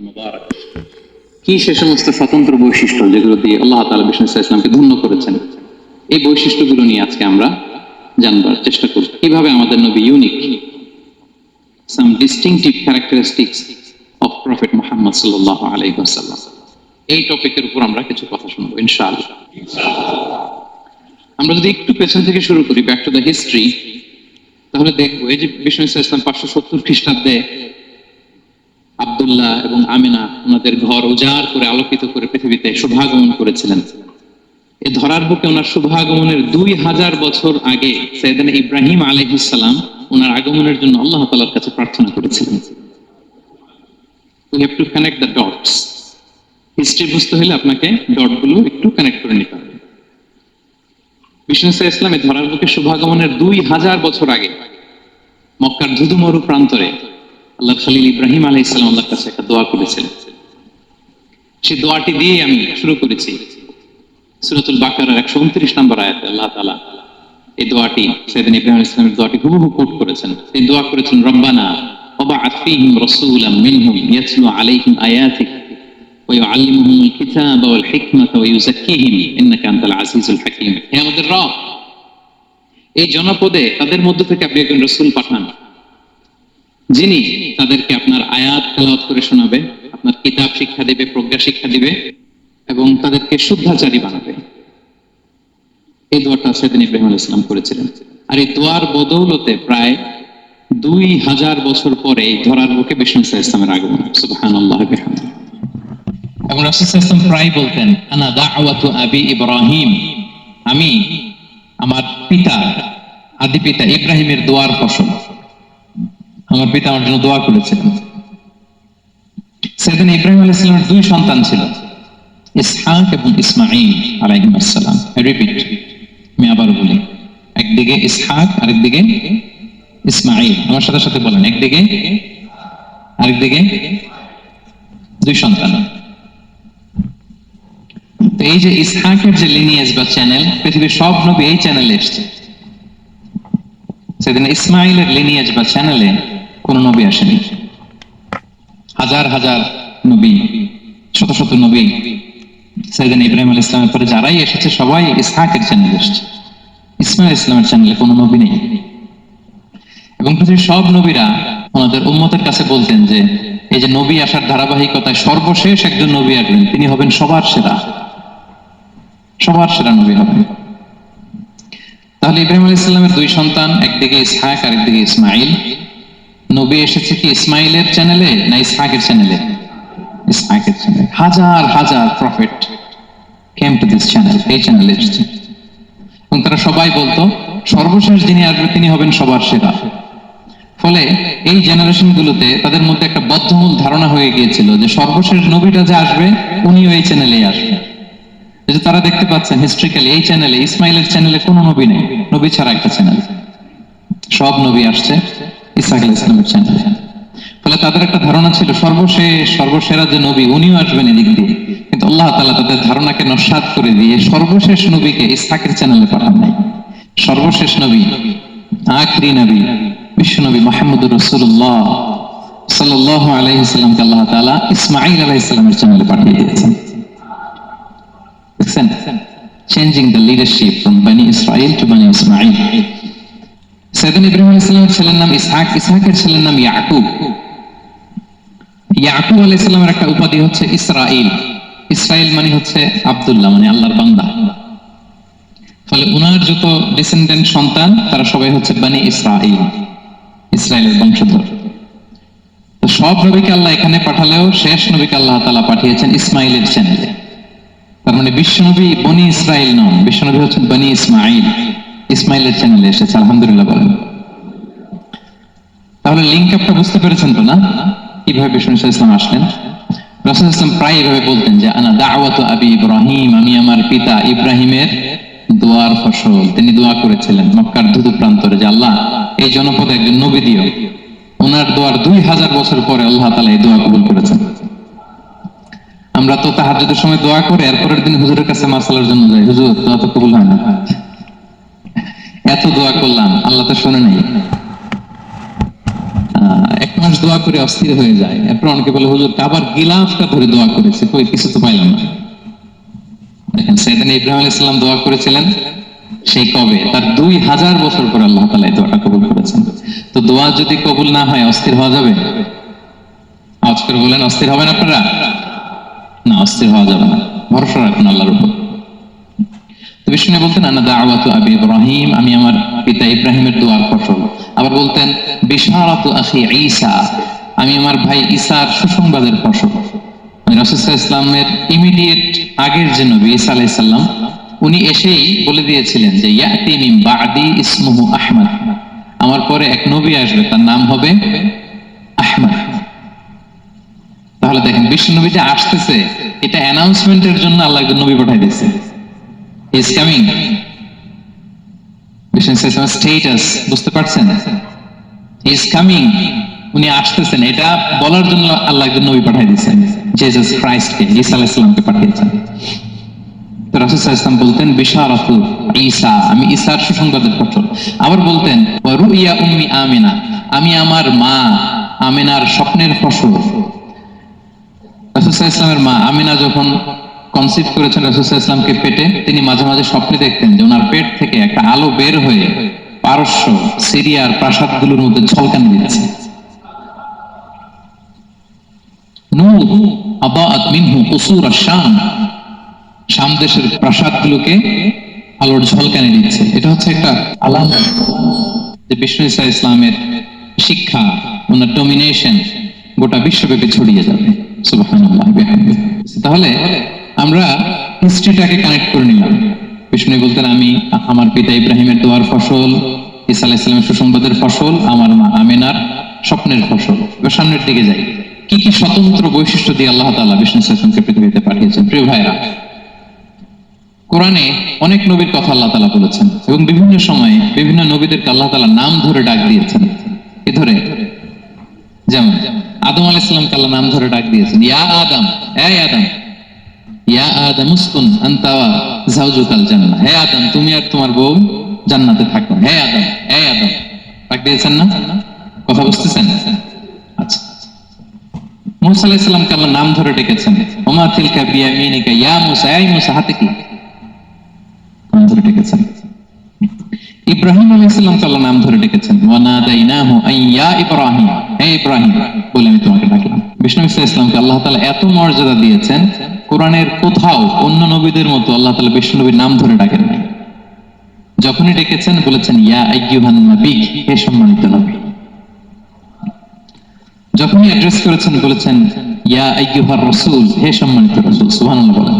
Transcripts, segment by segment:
মুবারাক। কি সে সমস্ত স্বতন্ত্র বৈশিষ্ট্য যেগুলো দিয়ে আল্লাহ তাআলা বিষ্ণু ইসলামকে ধন্য করেছেন, এই বৈশিষ্ট্যগুলো নিয়ে আজকে আমরা জানবার চেষ্টা করব। কিভাবে আমাদের নবী unique, some distinctive characteristics of prophet Muhammad সাল্লাল্লাহু আলাইহি ওয়াসাল্লাম, এই টপিকের উপর আমরা কিছু কথা শুনবো ইনশাআল্লাহ। আমরা যদি একটু পেছন থেকে শুরু করি, ব্যাক টু দ্য হিস্ট্রি, তাহলে দেখবো এই যে বিষ্ণু ইসলাম 570 খ্রিস্টাব্দে আব্দুল্লাহ এবং আমিনা ওনাদের ঘর উজাড় করে আলোকিত করে পৃথিবীতে শুভাগমন করেছিলেন। এই ধরার বুকে ওনার শুভাগমনের 2000 বছর আগে সাইয়েদনা ইব্রাহিম আলাইহিস সালাম ওনার আগমনের জন্য আল্লাহ তাআলার কাছে প্রার্থনা করেছিলেন। We have to connect the dots. History বুঝতে হলে আপনাকে ডটগুলো একটু কানেক্ট করে নিতে হবে। বিষ্ণু ইসলামের ধরার বুকে শুভাগমনের 2000 বছর আগে মক্কার ধুধু মরু প্রান্তরে আল্লাহ খলিল ইব্রাহিম আলাইহিস সালাম আল্লাহর কাছে একটা দোয়া করেছিলেন। সেই দোয়াটি দিয়ে আমি শুরু করেছি। সূরাতুল বাকারার 129 নম্বর আয়াতে আল্লাহ তাআলা এই দোয়াটি, সাইয়েদনা ইব্রাহিম আলাইহিস সালামের দোয়াটি হুবহু কোট করেছেন। এই দোয়া করেছেন, রব্বানা ওয়াবআথ ফীহিম রাসূলাম মিনহুম ইয়াতলু আলাইহিম আয়াতিক ওয়া ইউআল্লিমুহুমুল কিতাবা ওয়াল হিকমাতা ওয়া ইউযাক্কিহিম ইন্নাকা আনতাল আজিজুল হাকীম। হে আমাদের রব, এই জনপদে তাদের মধ্য থেকে আপনি একজন রাসূল পাঠান, যিনি তাদেরকে আপনার আয়াত তেলাওয়াত করে শোনাবে, আপনার কিতাব শিক্ষা দিবে, প্রজ্ঞা শিক্ষা দিবে এবং তাদেরকে শুদ্ধাচারী বানাবে। এই দোয়াটা সাইয়েদনা ইব্রাহিম আলাইহিস সালাম করেছিলেন। আর এই দোয়ার বদৌলতে প্রায় 2000 বছর পরে ধরার বুকে বিষ্ণু ইসলামের আগমন। সুবহানাল্লাহ ওয়া বিহামদিহি। এবং রাসূল সাল্লাল্লাহু আলাইহি ওয়াসাল্লাম প্রায় বলতেন, আনা দাওয়াতু আবি ইব্রাহিম, আমি আমার পিতা, আদি পিতা ইব্রাহিমের দোয়ার ফসল। আমার পিতা আমার জন্য দোয়া করেছিলেন। সাইয়েদনা ইব্রাহিম আলাইহিস সালামের 2 সন্তান ছিল, ইসহাক এবং ইসমাঈল আলাইহিস সালাম। রিপিট, আমি আবার বলি, একদিকে ইসহাক আরেকদিকে ইসমাঈল। আমার সাথে সাথে বলেন, একদিকে আরেকদিকে 2 সন্তান। তো এই যে ইসহাকের যে লিনিয়েজ বা চ্যানেল, পৃথিবীর সব নবী এই চ্যানেলে এসেছে। সেদিন ইসমাঈলের লিনিয়েজ বা চ্যানেলে কোন নবী আসেনি। হাজার হাজার নবী, শত শত নবী সাইয়েদনা ইব্রাহিম আলাইহিস সালামের পরে যারাই এসেছে সবাই ইসহাকের চ্যানেলে এসেছে। ইসমাঈল ইসলামের চ্যানেলে কোনো নবী নেই। এবং পৃথিবীর সব নবীরা ওনাদের উম্মতের কাছে বলতেন যে এই যে নবী আসার ধারাবাহিকতায় সর্বশেষ একজন নবী আসবেন, তিনি হবেন সবার সেরা, সবার সেরা নবী হবেন। তাহলে ইব্রাহিম আলাইহিস সালামের 2 সন্তান, একদিকে ইসহাক আর একদিকে ইসমাঈল। নবী এসেছে কি ইসমাঈলের চ্যানেলে না ইসহাকের চ্যানেলে? ইসহাকের চ্যানেলে। হাজার হাজার prophet came to this channel, এই চ্যানেলে এসেছে। এবং তারা সবাই বলতো সর্বশেষ যিনি আসবে তিনি হবেন সবার সেরা। ফলে এই জেনারেশন গুলোতে তাদের মধ্যে একটা বদ্ধমূল ধারণা হয়ে গিয়েছিল যে সর্বশেষ নবীটা যে আসবে উনিও এই চ্যানেলেই আসবে। যে তারা দেখতে পাচ্ছেন হিস্ট্রিক্যালি এই চ্যানেলে, ইসমাঈলের চ্যানেলে কোনো নবী নেই, নবী ছাড়া একটা চ্যানেল। সব নবী আসছে ইসহাক আলাইহিস সালামের চ্যানেলে। ফলে তাদের একটা ধারণা ছিল সর্বশেষ সর্বসেরা যে নবী উনিও আসবেন এদিক দিয়ে। কিন্তু আল্লাহ তাআলা তাদের ধারণাকে নস্যাৎ করে দিয়ে সর্বশেষ নবীকে ইসহাকের চ্যানেলে পাঠান নাই। সর্বশেষ নবী, আখিরি নবী, বিশ্ব নবী মুহাম্মদুর রাসূলুল্লাহ সাল্লাল্লাহু আলাইহি ওয়াসাল্লামকে আল্লাহ তাআলা ইসমাঈল আলাইহিস সালামের চ্যানেলে পাঠিয়ে দিয়েছেন। দেখছেন, চেঞ্জিং দ্য লিডারশিপ ফ্রম বনি ইসরাইল টু বনি ইসমাঈল। সাইয়েদনা ইব্রাহিম আলাইহিস সালামের ছেলের নাম ইসহাক, ইসহাকের ছেলের নাম ইয়াকুব। ইয়াকুব আলাইহিস সালামের একটা উপাধি হচ্ছে ইসরাইল। ইসরাইল মানে হচ্ছে আব্দুল্লাহ, মানে আল্লাহর বান্দা। ফলে উনার যত ডিসেন্ডেন্ট সন্তান তারা সবাই হচ্ছে বনি ইসরাইল, ইসরায়েলের বংশধর। তো সব নবীকে আল্লাহ এখানে পাঠালেও শেষ নবীকে আল্লাহ তাআলা পাঠিয়েছেন ইসমাঈলের চ্যানেলে। তার মানে বিশ্বনবী বনি ইসরাইল নন, বিশ্বনবী হচ্ছেন বনি ইসমাঈল, ইসমাঈলের চ্যানেলে এসেছে। আলহামদুলিল্লাহ বলেন। তাহলে লিংক আপটা বুঝতে পেরেছেন তো না, কিভাবে বিষ্ণু ইসলাম আসলেন? রাসূল ইসলাম প্রায় এভাবে বলতেন যে আনা দাওয়াতু আবি ইব্রাহিম, আমি আমার পিতা ইব্রাহিমের দোয়ার ফসল। তিনি দোয়া করেছিলেন মক্কার ধুধু প্রান্তরে যে আল্লাহ এই জনপদে একজন নবী দিও। ওনার দোয়ার 2000 বছর পরে আল্লাহ তাআলা এই দোয়া কবুল করেছেন। আমরা তো তাহাজ্জুদের সময় দোয়া করে এরপরের দিন হুজুরের কাছে মাসালার জন্য যাই, হুজুর দোয়া তো কবুল হয় না, এত দোয়া করলাম আল্লাহ তো শুনে নাই। 1 মাস দোয়া করে অস্থির হয়ে যায়। এরপর অনেকে বলে হুজুর কাবার গিলাফটা ধরে দোয়া করেছে, কই কিছু তো পাইলাম না। দেখেন সাইয়েদনা ইব্রাহিম আলাইহিস সালাম দোয়া করেছিলেন সেই কবে, তার 2000 বছর পর আল্লাহ তাআলা এই দোয়াটা কবুল করেছেন। তো দোয়া যদি কবুল না হয় অস্থির হওয়া যাবে? আওয়াজ করে বলেন, অস্থির হবেন আপনারা? না, অস্থির হওয়া যাবে না, ভরসা রাখুন আল্লাহর উপর। তো বিষ্ণু বলতেন আনা দাওয়াতু আবি ইব্রাহিম, আমি আমার পিতা ইব্রাহিমের দোয়ার ফসল। আবার বলতেন বিশারাতু আখি ঈসা, আমি আমার ভাই ঈসার সুসংবাদের ফসল। রাসূল সাল্লাল্লাহু আলাইহি ওয়াসাল্লামের ইমিডিয়েট আগের যে নবী ঈসা আলাইহিস সালাম, উনি এসেই বলে দিয়েছিলেন যে ইয়াতি মিন বাদি ইসমুহু আহমদ, আমার পরে এক নবী আসবে তার নাম হবে আহমদ। তাহলে দেখেন বিশ্ব নবী যে আসতেছে এটা অ্যানাউন্সমেন্টের জন্য আল্লাহ একজন নবী পাঠিয়ে দিয়েছে। He is coming. স্টেটাস বুঝতে পারছেন? হি ইজ কামিং, উনি আসতেছেন, এটা বলার জন্য আল্লাহ একজন নবী পাঠিয়ে দিয়েছেন, জিসাস ক্রাইস্টকে, ঈসা আলাইহিস সালামকে পাঠিয়েছেন। তো রাসূল সাল্লাল্লাহু আলাইহি ওয়াসাল্লাম বলতেন বিশারাতু ঈসা, আমি ঈসার সুসংবাদের ফসল। আবার বলতেন ওয়া রুইয়া উম্মি আমিনা, আমি আমার মা আমিনার স্বপ্নের ফসল। রাসূল সাল্লাল্লাহু আলাইহি ওয়াসাল্লামের মা আমিনা যখন কনসিভ করেছেন রাসূল সাল্লাল্লাহু আলাইহি ওয়াসাল্লামকে পেটে, তিনি মাঝে মাঝে স্বপ্নে দেখতেন যে ওনার পেট থেকে একটা আলো বের হয়ে পারস্য সিরিয়ার প্রাসাদগুলোর মধ্যে ঝলকানি দিচ্ছে। নূর আদাআত মিনহু কুসুর আশ-শাম, শাম দেশের প্রাসাদগুলোকে আলোর ঝলকানি দিচ্ছে। এটা হচ্ছে একটা আলামত যে বিষ্ণু ঈসা ইসলামের শিক্ষা, ওনার ডমিনেশন গোটা বিশ্বব্যাপী ছড়িয়ে যাবে। সুবহানাল্লাহ বিহামদিহি। তাহলে আমরা হিস্ট্রিটাকে কানেক্ট করে নিলাম। বিষ্ণু বলতেন আমি আমার পিতা ইব্রাহিমের দোয়ার ফসল, ঈসা আলাইহিস সালামের সুসংবাদের ফসল, আমার মা আমিনার স্বপ্নের ফসল। এবার সামনের দিকে যাই, কি কি স্বতন্ত্র বৈশিষ্ট্য দিয়ে আল্লাহ তাআলা বিষ্ণু ইসলামকে পৃথিবীতে পাঠিয়েছেন। প্রিয় ভাইরা, কোরআনে অনেক নবীর কথা আল্লাহ তাআলা বলেছেন এবং বিভিন্ন সময়ে বিভিন্ন নবীদেরকে আল্লাহ তাআলা নাম ধরে ডাক দিয়েছেন। এ ধরে যেমন আদম আলাইহিস সালামকে আল্লাহ নাম ধরে ডাক দিয়েছেন, ইয়া আদম, এই আদম, ইয়া আদম উসকুন আনতা ওয়া যাওজুকাল জান্নাহ, হে আদম তুমি আর তোমার বউ জান্নাতে থাকো, হে আদম, এই আদম ডাক দিয়েছেন না? কথা বুঝতেছেন? আচ্ছা, মুসা আলাইহিস সালামকে আল্লাহ নাম ধরে ডেকেছেন, ওমা তিলকা বিয়ামিনিকা ইয়া মুসা, এই মুসা হাতে কি, নাম ধরে ডেকেছেন। ইব্রাহিম আলাইহিস সালামকে আল্লাহ নাম ধরে ডেকেছেন, ওয়া নাদাইনাহু আইয়া ইব্রাহিম, হে ইব্রাহিম বলে আমি তোমাকে ডাকলাম। বিষ্ণু ইসলামকে আল্লাহ তাআলা এত মর্যাদা দিয়েছেন, কোরআনের কোথাও অন্য নবীদের মতো আল্লাহ তাআলা বিষ্ণু নবীর নাম ধরে ডাকেন নাই। যখনই ডেকেছেন বলেছেন ইয়া আইয়ুহান নবী, হে সম্মানিত নবী। যখনই অ্যাড্রেস করেছেন বলেছেন ইয়া আইয়ুহার রাসূল, হে সম্মানিত রাসূল। সুবহানাল্লাহ বলেন।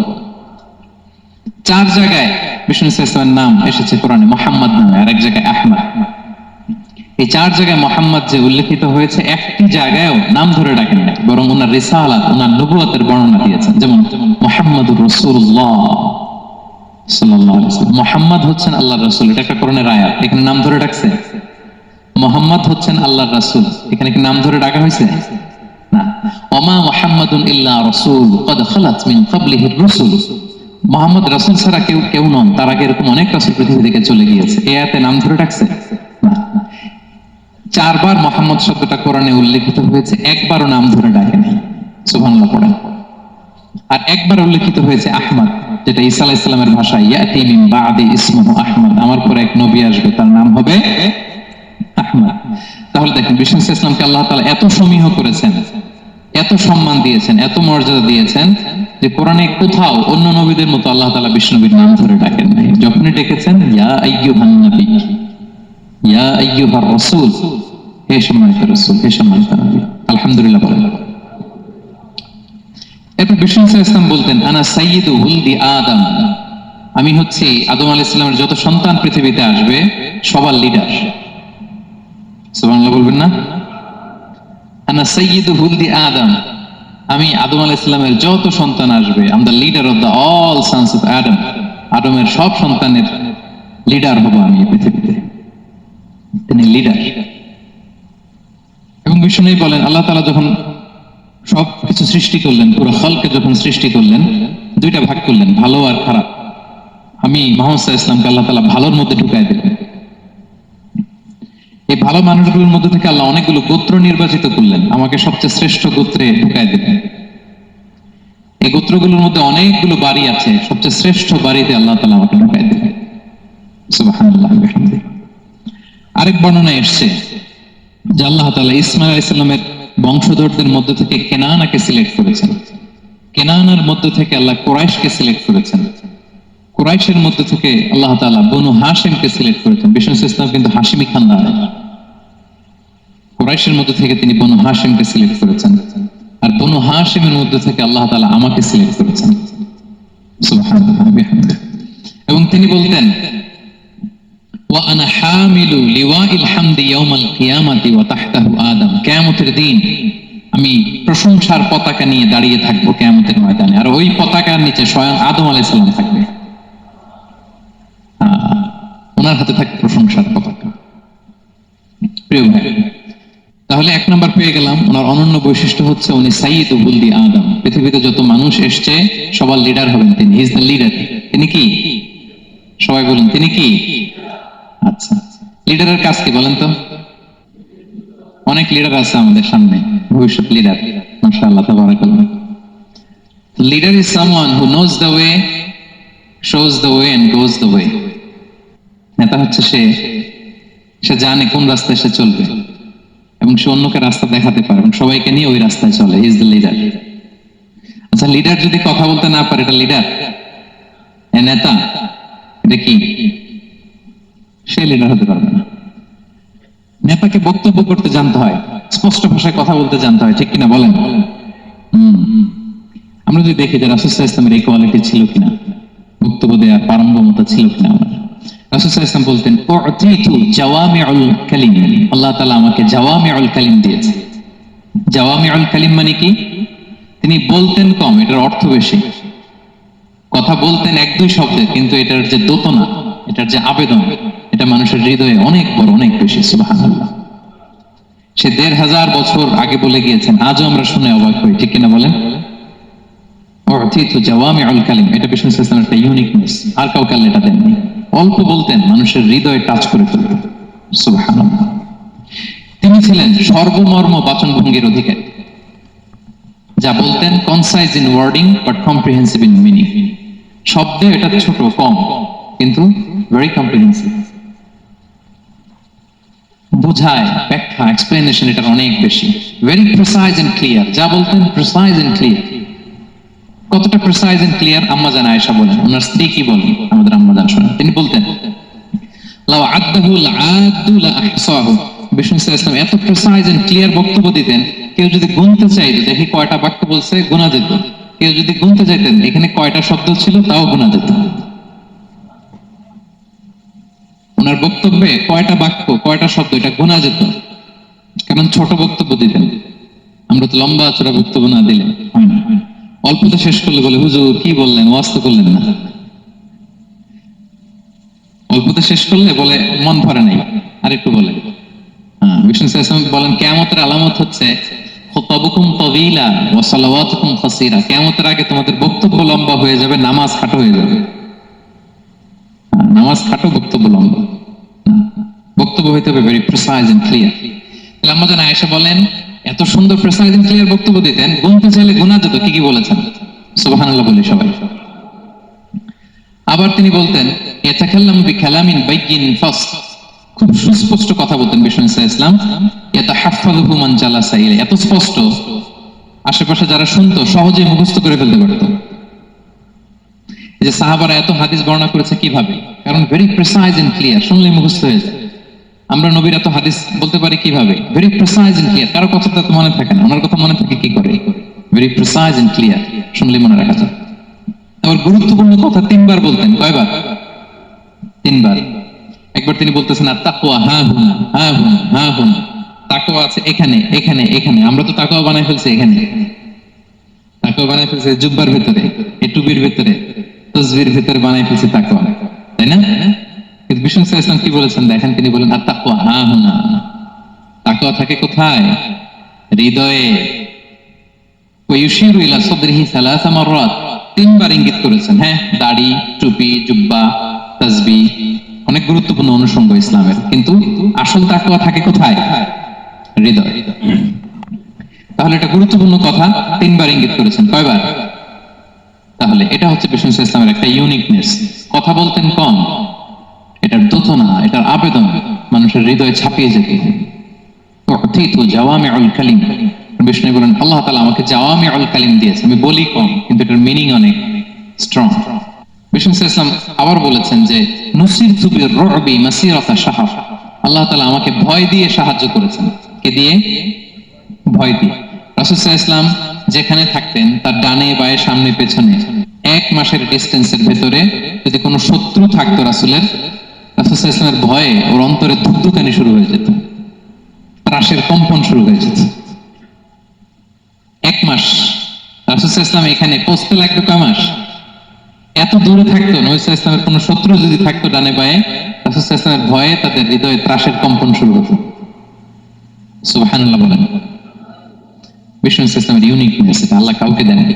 4 জায়গায় বিষ্ণু ইসলামের নাম এসেছে কোরআনে মুহাম্মদ নামে, আর এক জায়গায় আহমদ। এই 4 জায়গায় মুহাম্মদ যে উল্লেখিত হয়েছে, একটি জায়গায়ও নাম ধরে ডাকেন না, বরং ওনার রিসালাত, ওনার নবুয়তের বর্ণনা দিয়েছেন। যেমন মুহাম্মাদুর রাসূলুল্লাহ সাল্লাল্লাহু আলাইহি ওয়াসাল্লাম, মুহাম্মদ হচ্ছেন আল্লাহর রাসূল, এটা একটা কোরআনের আয়াত, এখানে নাম ধরে ডাকছে। মুহাম্মদ হচ্ছেন আল্লাহর রাসূল, এখানে কি নাম ধরে ডাকা হয়েছে? না। ওমা মুহাম্মাদুন ইল্লা রাসূল ক্বাদ খালাত মিন ক্বাবলিহির রাসূল, মুহাম্মদ রাসূল ছাড়া কেউ নন, তার আগে এরকম অনেক রাসূল পৃথিবী থেকে চলে গিয়েছে। এই আয়াতে নাম ধরে ডাকছে না। 4 বার মুহাম্মদ শব্দটা কোরআনে উল্লেখিত হয়েছে, একবারও নাম ধরে ডাকে নাই। সুবহানাল্লাহ পড়েন। আর একবার উল্লেখিত হয়েছে আহমদ, যেটা ঈসা আলাইহিস সালামের ভাষায় ইয়াতি মিন বাদি ইসমুহু আহমদ, আমার পরে এক নবী আসবে তার নাম হবে আহমদ। তাহলে দেখেন বিষ্ণু ইসলামকে আল্লাহ তাআলা এত সমীহ করেছেন, এত সম্মান দিয়েছেন, এত মর্যাদা দিয়েছেন যে কোরআনে কোথাও অন্য নবীদের মতো আল্লাহ তাআলা বিষ্ণু নবীর নাম ধরে ডাকেন নাই। যখনই ডেকেছেন ইয়া আইয়ুহান নবী, ইয়া আইয়ুহার রাসূল, হে সম্মানিত রাসূল, হে সম্মানিত নবী। আলহামদুলিল্লাহ বলেন। এরপর বিষ্ণু ইসলাম বলতেন আনা সাইয়্যিদু উলদি আদম, আমি হচ্ছি আদম আলাইহিস সালামের যত সন্তান পৃথিবীতে আসবে সবার লিডার। সুবহানাল্লাহ বলবেন না? আনা সাইয়্যিদু উলদি আদম, আমি আদম আলাইহিস সালামের যত সন্তান আসবে, I am the leader of the all sons of আদম, আদমের সব সন্তানের লিডার হব আমি পৃথিবীতে। তিনি লিডার। এবং বিষ্ণু বলেন আল্লাহ তাআলা যখন সব কিছু সৃষ্টি করলেন, পুরো খালকে যখন সৃষ্টি করলেন, 2টা ভাগ করলেন, ভালো আর খারাপ। আমি মুহাম্মদ সাল্লাল্লাহু আলাইহি ওয়াসাল্লামকে আল্লাহ তাআলা ভালোর মধ্যে ঢুকায় দিলেন এই ভালো মানুষগুলোর মধ্যে থেকে আল্লাহ অনেকগুলো গোত্র নির্বাচিত করলেন, আমাকে সবচেয়ে শ্রেষ্ঠ গোত্রে ঢুকাই দিলেন। এই গোত্রগুলোর মধ্যে অনেকগুলো বাড়ি আছে, সবচেয়ে শ্রেষ্ঠ বাড়িতে আল্লাহ তাআলা আমাকে ঢুকাই দিলেন। সুবহানাল্লাহ ওয়া বিহামদিহি। আরেক বর্ণনায় এসেছে যে আল্লাহ তাআলা ইসমাঈল আলাইহিস সালামের বংশধরদের মধ্য থেকে কেনানাকে সিলেক্ট করেছেন। কেনানার মধ্য থেকে আল্লাহ কুরাইশকে সিলেক্ট করেছেন। কুরাইশের মধ্য থেকে আল্লাহ তাআলা বনু হাশিমকে সিলেক্ট করেছেন। বিষ্ণু ইসলাম কিন্তু হাশিমি খানদান। কুরাইশের মধ্য থেকে তিনি বনু হাশিমকে সিলেক্ট করেছেন, আর বনু হাশিমের মধ্য থেকে আল্লাহ তাআলা আমাকে সিলেক্ট করেছেন। সুবহানাল্লাহ ওয়া বিহামদিহি। এবং তিনি বলতেন, ওয়া আনা হামিলু লিওয়াইল হামদি ইয়াউমাল কিয়ামাতি ওয়া তাহতাহু আদম। কিয়ামতের দিন আমি প্রশংসার পতাকা নিয়ে দাঁড়িয়ে থাকবো কিয়ামতের ময়দানে, আর ওই পতাকার নিচে স্বয়ং আদম আলাইহিস সালাম থাকবে। ওনার হাতে থাকবে প্রশংসার পতাকা। প্রিয় ভাই, তাহলে এক নম্বর পেয়ে গেলাম, ওনার অনন্য বৈশিষ্ট্য হচ্ছে উনি সাইয়্যিদু বুলদি আদম। পৃথিবীতে যত মানুষ এসছে সবার লিডার হবেন তিনি। He is the leader. তিনি কি? সবাই বলুন, তিনি কি? আচ্ছা, লিডারের কাজ কি বলেন তো? অনেক লিডার আছে আমাদের সামনে, ভবিষ্যৎ লিডার, মাশাআল্লাহ তাবারাকাল্লাহ। Leader is someone who knows the way, shows the way and goes the way. নেতা হচ্ছে সে জানে কোন রাস্তায় সে চলবে এবং সে অন্যকে রাস্তা দেখাতে পারে এবং সবাইকে নিয়ে ওই রাস্তায় চলে। He is the leader. আচ্ছা, লিডার যদি কথা বলতে না পারে, এটা লিডার? নেতা এটা কি? সে লিডার হতে পারবে না। নেতাকে বক্তব্য করতে জানতে হয়, স্পষ্ট ভাষায় কথা বলতে জানতে হয়, ঠিক কিনা বলেন? আমরা যদি দেখি যে রাসূল সাল্লাল্লাহু আলাইহি ওয়াসাল্লামের এই কোয়ালিটি ছিল কিনা, বক্তব্য দেওয়ার পারঙ্গমতা ছিল কিনা। রাসূল সাল্লাল্লাহু আলাইহি ওয়াসাল্লাম বলতেন, উ'তিতু জাওয়ামিউল কালিম। আল্লাহ তাআলা আমাকে জাওয়ামিউল কালিম দিয়েছে। জাওয়ামিউল কালিম মানে কি? তিনি বলতেন কম, এটার অর্থ বেশি। কথা বলতেন এক দুই শব্দে, কিন্তু এটার যে দোতনা, এটার যে আবেদন, এটা মানুষের হৃদয়ে অনেক বড়, অনেক বেশি। সুবহানাল্লাহ। সে ১৫০০ বছর আগে বলে গিয়েছেন, আজও আমরা শুনে অবাক হই, ঠিক কিনা বলেন? উ'তিতু জাওয়ামিউল কালিম, এটা বিষ্ণু সাল্লাল্লাহু আলাইহি ওয়াসাল্লামের একটা ইউনিকনেস। আর কাউকে আল্লাহ এটা দেননি। অল্প বলতেন, মানুষের হৃদয়ে টাচ করে ফেলতেন। সুবহানাল্লাহ। তিনি ছিলেন সর্বমর্ম বাচনভঙ্গির অধিকারী। যা বলতেন concise in wording but comprehensive in meaning. শব্দে এটা ছোট, কম, কিন্তু ভেরি কম্প্রিহেন্সিভ। বোঝায়, ব্যাখ্যা, এক্সপ্লেনেশন এটার অনেক বেশি। Very precise and clear. যা বলতেন প্রিসাইজ এন্ড ক্লিয়ার। কতটা প্রিসাইজ এন্ড ক্লিয়ার? আম্মা জান আয়েশা বলেন, ওনার স্ত্রী কি বলেন, আমাদের আম্মা জান শোনেন। তিনি বলতেন, লাউ আদাহুল আদু লা আহসাহু। বিষ্ণু সাল্লাল্লাহু আলাইহি ওয়াসাল্লাম এত প্রিসাইজ এন্ড ক্লিয়ার বক্তব্য দিতেন, কেউ যদি গুনতে চাইতো, দেখি কয়টা বাক্য বলছে, গোনা যেত। কেউ যদি গুনতে চাইতেন এখানে কয়টা শব্দ ছিল, তাও গোনা যেত। ওনার বক্তব্যে কয়টা বাক্য, কয়টা শব্দ, এটা গোনা যেত, কারণ ছোট বক্তব্য দিতেন। আমরা তো লম্বা চড়া বক্তব্য না দিলে হয় না। অল্পতে শেষ করলে বলে, হুজুর কি বললেন, ওয়াজ তো করলেন না। অল্পতে শেষ করলে বলে, মন ভরে নাই, আরেকটু বলে। বিষ্ণু সাল্লাল্লাহু আলাইহি ওয়াসাল্লাম বলেন, কিয়ামতের আলামত হচ্ছে খুতাবুকুম তাওয়িলা ওয়া সালাওয়াতুকুম কাসীরা। কিয়ামতের আগে তোমাদের বক্তব্য লম্বা হয়ে যাবে, নামাজ খাটো হয়ে যাবে। নামাজ খাটো, বক্তব্য লম্বা। বক্তব্য হইতে হবে ভেরি প্রিসাইজ এন্ড ক্লিয়ার। তাহলে আম্মা জান আয়েশা বলেন, এত সুন্দর প্রিসাইজ এন্ড ক্লিয়ার বক্তব্য দিতেন, গুনতে চাইলে গুনাহ যেত। কি কি বলেছেন? সুবহানাল্লাহ বলি সবাই। আবার তিনি বলতেন, ইয়াতাকাল্লামু বিকালামিন বাইয়িন ফাসল। খুব সুস্পষ্ট কথা বলতেন বিষ্ণু সাল্লাল্লাহু আলাইহি ওয়াসাল্লাম। ইয়াতাহাফফাযুহু মান জালাসা ইলাইহি। এত স্পষ্ট, আশেপাশে যারা শুনতো সহজেই মুখস্থ করে ফেলতে পারত। যে সাহাবারা এত হাদিস বর্ণনা করেছে কিভাবে? কারণ ভেরি প্রিসাইজ এন্ড ক্লিয়ার, শুনলেই মুখস্থ হয়ে যায়। আমরা নবীর এত হাদিস বলতে পারি কিভাবে? Very precise and clear. কারো কথা তো মনে থাকে না, ওনার কথা মনে থাকে কি করে? ভেরি প্রিসাইজ এন্ড ক্লিয়ার, শুনলেই মনে রাখা যায়। আবার গুরুত্বপূর্ণ কথা 3 বার বলতেন। কয়বার? 3 বার। একবার তিনি বলতেছেন, আর তাকওয়া হা হুনা, হা হুনা, হা হুনা। তাকওয়া আছে এখানে, এখানে, এখানে। আমরা তো তাকওয়া বানাই ফেলছি এখানে। তাকওয়া বানাই ফেলছি জুব্বার ভিতরে, এই টুপির ভিতরে, তাসবির ভিতরে বানাই ফেলছি তাকওয়া, তাই না? কিন্তু বিষ্ণু সাল্লাল্লাহু আলাইহি ওয়াসাল্লাম কি বলেছেন দেখেন, তিনি বলেন, আর তাকওয়া হা হুনা। তাকওয়া থাকে কোথায়? হৃদয়ে। ওয়ায়ুশিরু ইলা সাদরিহি 3 মাররাত। 3 বার ইঙ্গিত করেছেন। হ্যাঁ, দাড়ি, টুপি, জুব্বা, তাসবিহ, অনেক গুরুত্বপূর্ণ অনুষঙ্গ ইসলামের, কিন্তু আসল তাকওয়া থাকে কোথায়? হৃদয়। তাহলে এটা গুরুত্বপূর্ণ কথা 3বার ইঙ্গিত করেছেন, কয়বার? তাহলে এটা হচ্ছে বিষ্ণু ইসলামের একটা ইউনিকনেস। কথা বলতেন কম, এটার দোতনা, এটার আবেদন মানুষের হৃদয়ে ছাপিয়ে যেত। জাওয়ামিউল কালিম, বিষ্ণু বলেন আল্লাহ তাআলা আমাকে জাওয়ামিউল কালিম দিয়েছে, আমি বলি কম কিন্তু এটার মিনিং অনেক স্ট্রং। বিষ্ণু ইসলাম আবার বলেছেন যে নুসিরতু বির-রু'বি মাসিরাতা শাহর, আল্লাহ তাআলা আমাকে ভয় দিয়ে সাহায্য করেছেন। কে দিয়ে? ভয় দিয়ে। রাসূল সাল্লাল্লাহু আলাইহি ওয়াসাল্লাম যেখানে থাকতেন তার ডানে বায়ে সামনে পেছনে 1 মাসের ডিস্টেন্সের ভেতরে যদি কোনো শত্রু থাকতো রাসূলের, রাসূল সাল্লাল্লাহু আলাইহি ওয়াসাল্লামের ভয়ে ওর অন্তরে ধুকধুকানি শুরু হয়ে যেত, ত্রাসের কম্পন শুরু হয়ে যেত। 1 মাস রাসূল সাল্লাল্লাহু আলাইহি ওয়াসাল্লাম এখানে পৌঁছতে লাগতো কয় মাস? এত দূরে থাকতো, নবী সাল্লাল্লাহু আলাইহি ওয়াসাল্লামের কোনো শত্রু যদি থাকতো ডানে বায়ে, রাসূল সাল্লাল্লাহু আলাইহি ওয়াসাল্লামের ভয়ে তাদের হৃদয়ে ত্রাসের কম্পন শুরু হতো। সুবহানাল্লাহ বলেন। বিষ্ণু ইসলামের ইউনিকনেস, এটা আল্লাহ কাউকে দেননি।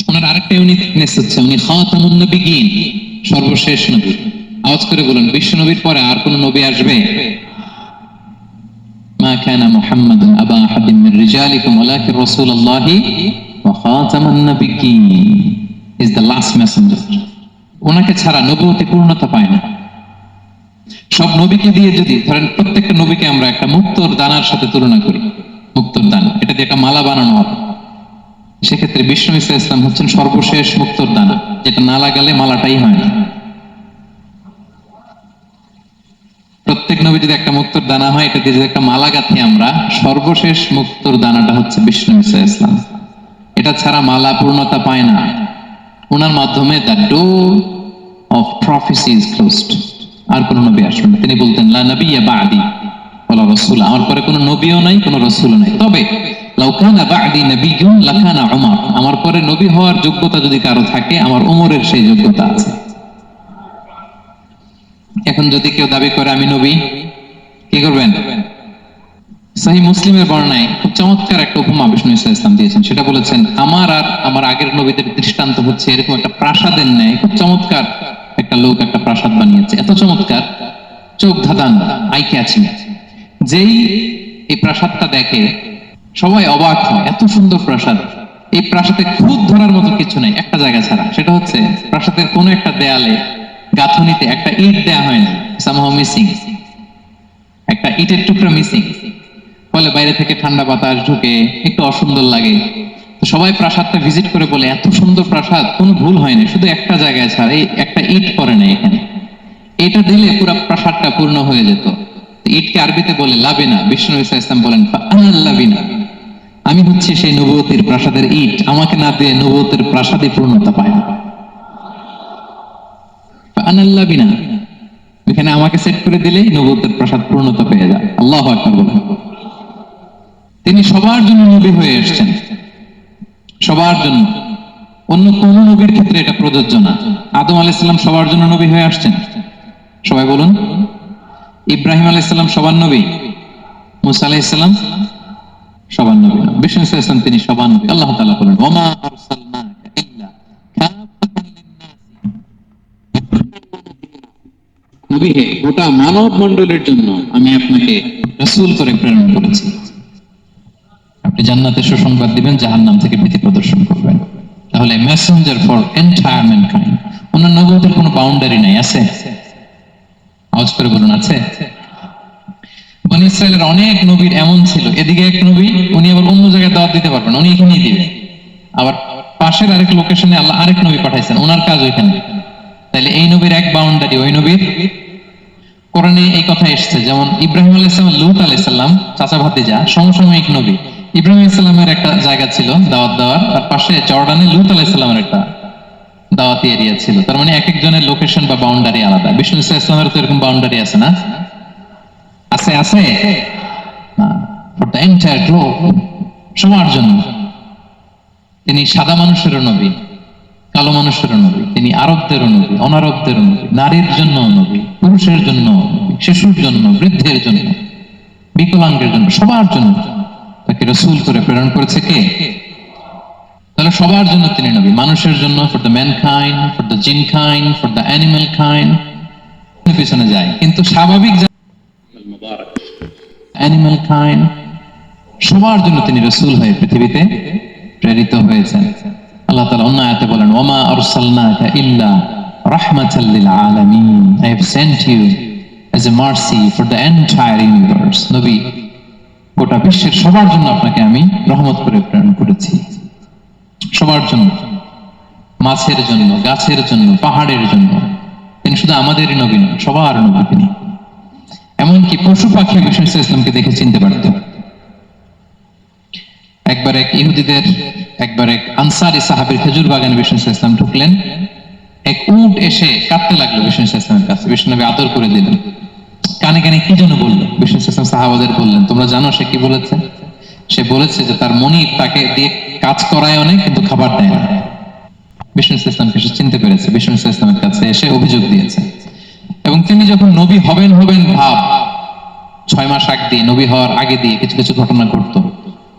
ওনার আরেকটা ইউনিকনেস হচ্ছে উনি খাতামুন নবিয়্যিন, সর্বশেষ নবী। আওয়াজ করে বলুন, বিশ্ব নবীর পরে আর কোন নবী আসবে? মা কানা মুহাম্মাদুন আবা আহাদিন মির রিজালিকুম ওয়ালাকিন রাসূলুল্লাহি ওয়া খাতামুন নবিয়্যিন, ইজ দ্য লাস্ট মেসেঞ্জার। ওনাকে ছাড়া নবুয়তে পূর্ণতা পায় না। সব নবীকে দিয়ে যদি ধরেন প্রত্যেকটা নবীকে আমরা একটা মুক্তোর দানার সাথে তুলনা করি, মুক্তোর দানা, এটা দিয়ে একটা মালা বানানো হবে, সেক্ষেত্রে বিষ্ণু ইসলাম হচ্ছেন সর্বশেষ মুক্তোর দানা, যেটা না লাগালে মালাটাই হয় না। প্রত্যেক নবী যদি একটা মুক্তোর দানা হয়, এটা দিয়ে যদি একটা মালা গাঁথি আমরা, সর্বশেষ মুক্তোর দানাটা হচ্ছে বিষ্ণু ইসলাম। এটা ছাড়া মালা পূর্ণতা পায় না। ওনার মাধ্যমে the door of prophecy is closed. আর কোন নবী আসবেন না। তিনি বলতেন লা নবিয়্যা বা'দি ওয়ালা রাসূল, আমার পরে কোনো নবীও নাই, কোনো রাসূলও নাই। তবে লাউ কানা বা'দি নবিয়্যুন লাকানা উমর, আমার পরে নবী হওয়ার যোগ্যতা যদি কারো থাকে, আমার ওমরের সেই যোগ্যতা আছে। এখন যদি কেউ দাবি করে আমি নবী, কি করবেন? সহিহ মুসলিমের বর্ণনায় খুব চমৎকার একটা উপমা বিষ্ণু ইসলাম দিয়েছেন। সেটা বলেছেন, আমার আর আমার আগের নবীদের দৃষ্টান্ত হচ্ছে এরকম একটা প্রাসাদের ন্যায়। খুব চমৎকার একটা লোক একটা প্রাসাদ বানিয়েছে, এত চমৎকার, চোখ ধাঁধান, আই ক্যাচিং। যেই এই প্রাসাদটা দেখে সবাই অবাক হয়, এত সুন্দর প্রাসাদ। এই প্রাসাদে খুঁত ধরার মতো কিছু নাই একটা জায়গা ছাড়া, সেটা হচ্ছে প্রাসাদের কোনো একটা দেয়ালে গাঁথনিতে একটা ইট দেয়া হয় না, সামহাউ মিসিং, একটা ইটের টুকরা মিসিং। ফলে বাইরে থেকে ঠান্ডা বাতাস ঢুকে একটু অসুন্দর লাগে। তো সবাই প্রাসাদটা ভিজিট করে বলে এত সুন্দর প্রাসাদ, কোনো ভুল হয়নি, শুধু একটা জায়গায় ছাড়া এই একটা ইট পড়ে না এখানে। এটা দিলে পুরো প্রাসাদটা পূর্ণ হয়ে যেত। ইটকে আরবিতে বলে লাবিনা। বিষ্ণু ইসলাম বলেন লাবিনা, আমি হচ্ছি সেই নবুয়তের প্রাসাদের ইট, আমাকে না দিয়ে নবুয়তের প্রাসাদে পূর্ণতা পায় না। লাবিনা, এখানে আমাকে সেট করে দিলে নবুয়তের প্রাসাদ পূর্ণতা পেয়ে যায়। আল্লাহু আকবার বলেন। তিনি সবার জন্য নবী হয়ে এসেছেন, সবার জন্য। অন্য কোন নবীর ক্ষেত্রে এটা প্রযোজ্য না। আদম আলাইহিস সালাম সবার জন্য নবী হয়ে আসছেন, সবাই বলুন। ইব্রাহিম আলাইহিস সালাম সবার নবী, মুসা আলাইহিস সালাম সবার নবী। বিষ্ণু ইসলাম তিনি সবার নবী। আল্লাহ তাআলা বলেন, ওমা আরসালনাকা ইল্লা কাফাতান লিন-নাস, নবী হে, গোটা মানব মণ্ডলের জন্য আমি আপনাকে রাসূল করে প্রেরণ করেছি। আপনি জান্নাতের সুসংবাদ দিবেন, জাহান্নাম থেকে ভীতি প্রদর্শন করবেন। তাহলে মেসেঞ্জার ফর এন্টায়ার ম্যানকাইন্ড। ওনার নবুয়তের কোনো বাউন্ডারি নাই, আছে? আওয়াজ করে বলুন, আছে? বনী ইসরায়েলের অনেক নবীর এমন ছিল, এদিকে এক নবী, উনি আবার অন্য জায়গায় দাওয়াত দিতে পারবেন, উনি এখানেই দিবেন। আবার পাশের আরেক লোকেশনে আল্লাহ আরেক নবী পাঠাইছেন, ওনার কাজ ওইখানে। তাহলে এই নবীর এক বাউন্ডারি, ওই নবীর। কোরআনে এই কথা এসেছে, যেমন ইব্রাহিম আলাইহিস সালাম, লূত আলাইহিস সালাম চাচা ভাতিজা, সমসাময়িক নবী। ইব্রাহিম আলাইহিস সালামের একটা জায়গা ছিল দাওয়াত দেওয়ার, তার পাশে জর্ডানে লূত আলাইহিস সালামের একটা দাওয়াতি এরিয়া ছিল। তার মানে এক একজনের লোকেশন বা বাউন্ডারি আলাদা। বিষ্ণু ইসলামের তো এরকম বাউন্ডারি আছে না? আছে, আছে না? ফর দ্য এন্টায়ার গ্লোব, সবার জন্য। তিনি সাদা মানুষেরও নবী, কালো মানুষেরও নবী, তিনি আরবদেরও নবী, অনারবদেরও নবী, নারীর জন্য নবী, পুরুষের জন্য, শিশুর জন্য, বৃদ্ধের জন্য, বিকলাঙ্গের জন্য, সবার জন্য তাকে রাসূল করে প্রেরণ করেছে কে? তাহলে সবার জন্য তিনি নবী, মানুষের জন্য, for the mankind, for the জিনকাইন্ড, for the animal kind, পিছনে যায়, কিন্তু স্বাভাবিক অ্যানিমাল কাইন্ড সবার জন্য তিনি রাসূল হয়ে পৃথিবীতে প্রেরিত হয়েছেন। আল্লাহ তাআলা অন্য আয়াতে বলেন, ওমা আরসালনাকা ইল্লা রাহমাতাল লিল আলামিন, I have sent you as a mercy for the entire universe. নবী, গোটা বিশ্বের সবার জন্য আপনাকে আমি রহমত করে প্রেরণ করেছি, সবার জন্য, মাছের জন্য, গাছের জন্য, পাহাড়ের জন্য। তিনি শুধু আমাদেরই নবী নন, সবার নবী তিনি। এমনকি পশু পাখি বিষ্ণু ইসলামকে দেখে চিনতে পারত। একবার এক আনসারী সাহাবীর খেজুর বাগানে বিষ্ণু ইসলাম ঢুকলেন। এক উট এসে কাঁদতে লাগলো বিষ্ণু ইসলামের কাছে। বিষ্ণু নবী আদর করে দিলেন। কানে কানে কি যেন বললো। বিষ্ণু ইসলাম সাহাবাদের বললেন, তোমরা জানো সে কি বলেছে? সে বলেছে যে তার মনিব তাকে দিয়ে কাজ করায় অনেক, কিন্তু খাবার দেয় না। বিষ্ণু ইসলামকে সে চিনতে পেরেছে, বিষ্ণু ইসলামের কাছে এসে অভিযোগ দিয়েছে। এবং তিনি যখন নবী হবেন ভাব 6 মাস আগ দিয়ে, নবী হওয়ার আগে দিয়ে কিছু কিছু ঘটনা ঘটতো।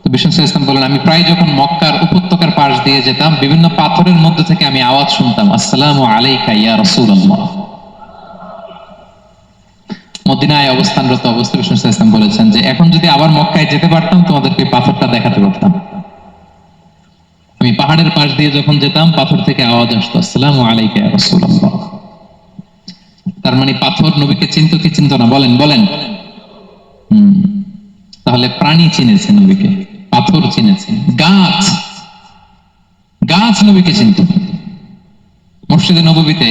তো বিষ্ণু ইসলাম বলেন, আমি প্রায় যখন মক্কার উপত্যকার পাশ দিয়ে যেতাম, বিভিন্ন পাথরের মধ্যে থেকে আমি আওয়াজ শুনতাম, আসসালামু আলাইকা ইয়া রাসূলুল্লাহ। মদিনায় অবস্থানরত অবস্থায় বিষ্ণু ইসলাম বলেছেন যে এখন যদি আবার মক্কায় যেতে পারতাম, তোমাদেরকে পাথরটা দেখাতে পারতাম। আমি পাহাড়ের পাশ দিয়ে যখন যেতাম, পাথর থেকে আওয়াজ আসতো, আসসালামু আলাইকা ইয়া রাসূলুল্লাহ। তার মানে পাথর নবীকে চিনতো কি চিনতো না? বলেন বলেন। তাহলে প্রাণী চিনেছে নবীকে, পাথর চিনেছে, গাছ নবীকে চিনত। মসজিদে নববীতে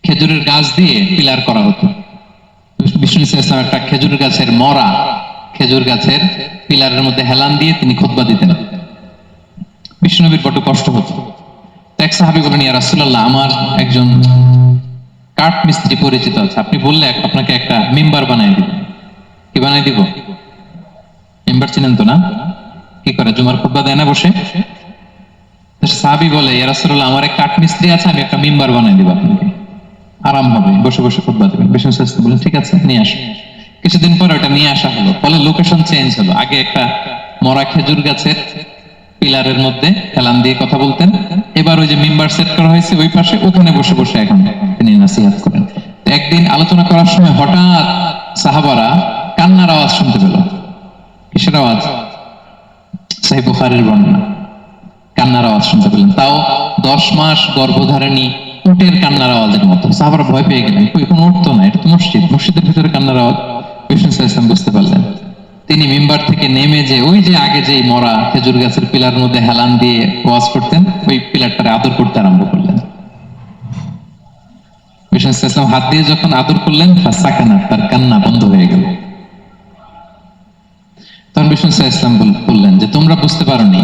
খেজুরের গাছ দিয়ে পিলার করা হতো। বিষ্ণু ইসলাম একটা খেজুর গাছের মরা খেজুর গাছের পিলারের মধ্যে হেলান দিয়ে তিনি খুতবা দিতেন। বিষ্ণু নবীর বড় কষ্ট হতো। এক সাহাবী বলেন, ইয়া রাসূলুল্লাহ, আমার একজন কাঠ মিস্ত্রি পরিচিত আছে, আপনি বললে আপনাকে একটা মেম্বার বানাই দিব। কি বানাই দিব? মেম্বার চিনেন তো না? কি করে, জুমার খুতবা দেয় না বসে? সাহাবী বলে, ইয়া রাসূলুল্লাহ, আমার এক কাঠ মিস্ত্রি আছে, আমি একটা মেম্বার বানাই দিব আপনাকে, আরাম হবে, বসে বসে খুতবা দেবেন। বিষ্ণু ইসলাম বলেন, ঠিক আছে, নিয়ে আসো। কিছুদিন পরে ওটা নিয়ে আসা হলো। ফলে লোকেশন চেঞ্জ হলো। আগে একটা মরা খেজুর গাছের পিলারের মধ্যে হেলান দিয়ে কথা বলতেন, এবার ওই যে মেম্বার সেট করা হয়েছে ওই পাশে, ওখানে বসে বসে এখন তিনি নাসিহাত করেন। একদিন আলোচনা করার সময় হঠাৎ সাহাবারা কান্নার আওয়াজ শুনতে পেল। কিসের আওয়াজ? সহিহ বুখারীর বর্ণনা। কান্নার আওয়াজ শুনতে পেলেন, তাও 10 মাস গর্ভধারিণী উটের কান্নার আওয়াজের মতো। সাহাবারা ভয় পেয়ে গেলেন, কোনো উট তো না, এটা তো মসজিদের ভিতরে কান্নার আওয়াজ। বিষ্ণু ইসলাম বুঝতে পারলেন। তিনি মিম্বার থেকে নেমে যে ওই যে আগে যে মরা খেজুর গাছের পিলার মধ্যে হেলান দিয়ে ওয়াজ করতেন, ওই পিলারটারে আদর করতে আরম্ভ করলেন। বিষ্ণু ইসলাম হাত দিয়ে যখন আদর করলেন, সাকানা, তার কান্না বন্ধ হয়ে গেল। তখন বিষ্ণু ইসলাম বললেন যে তোমরা বুঝতে পারোনি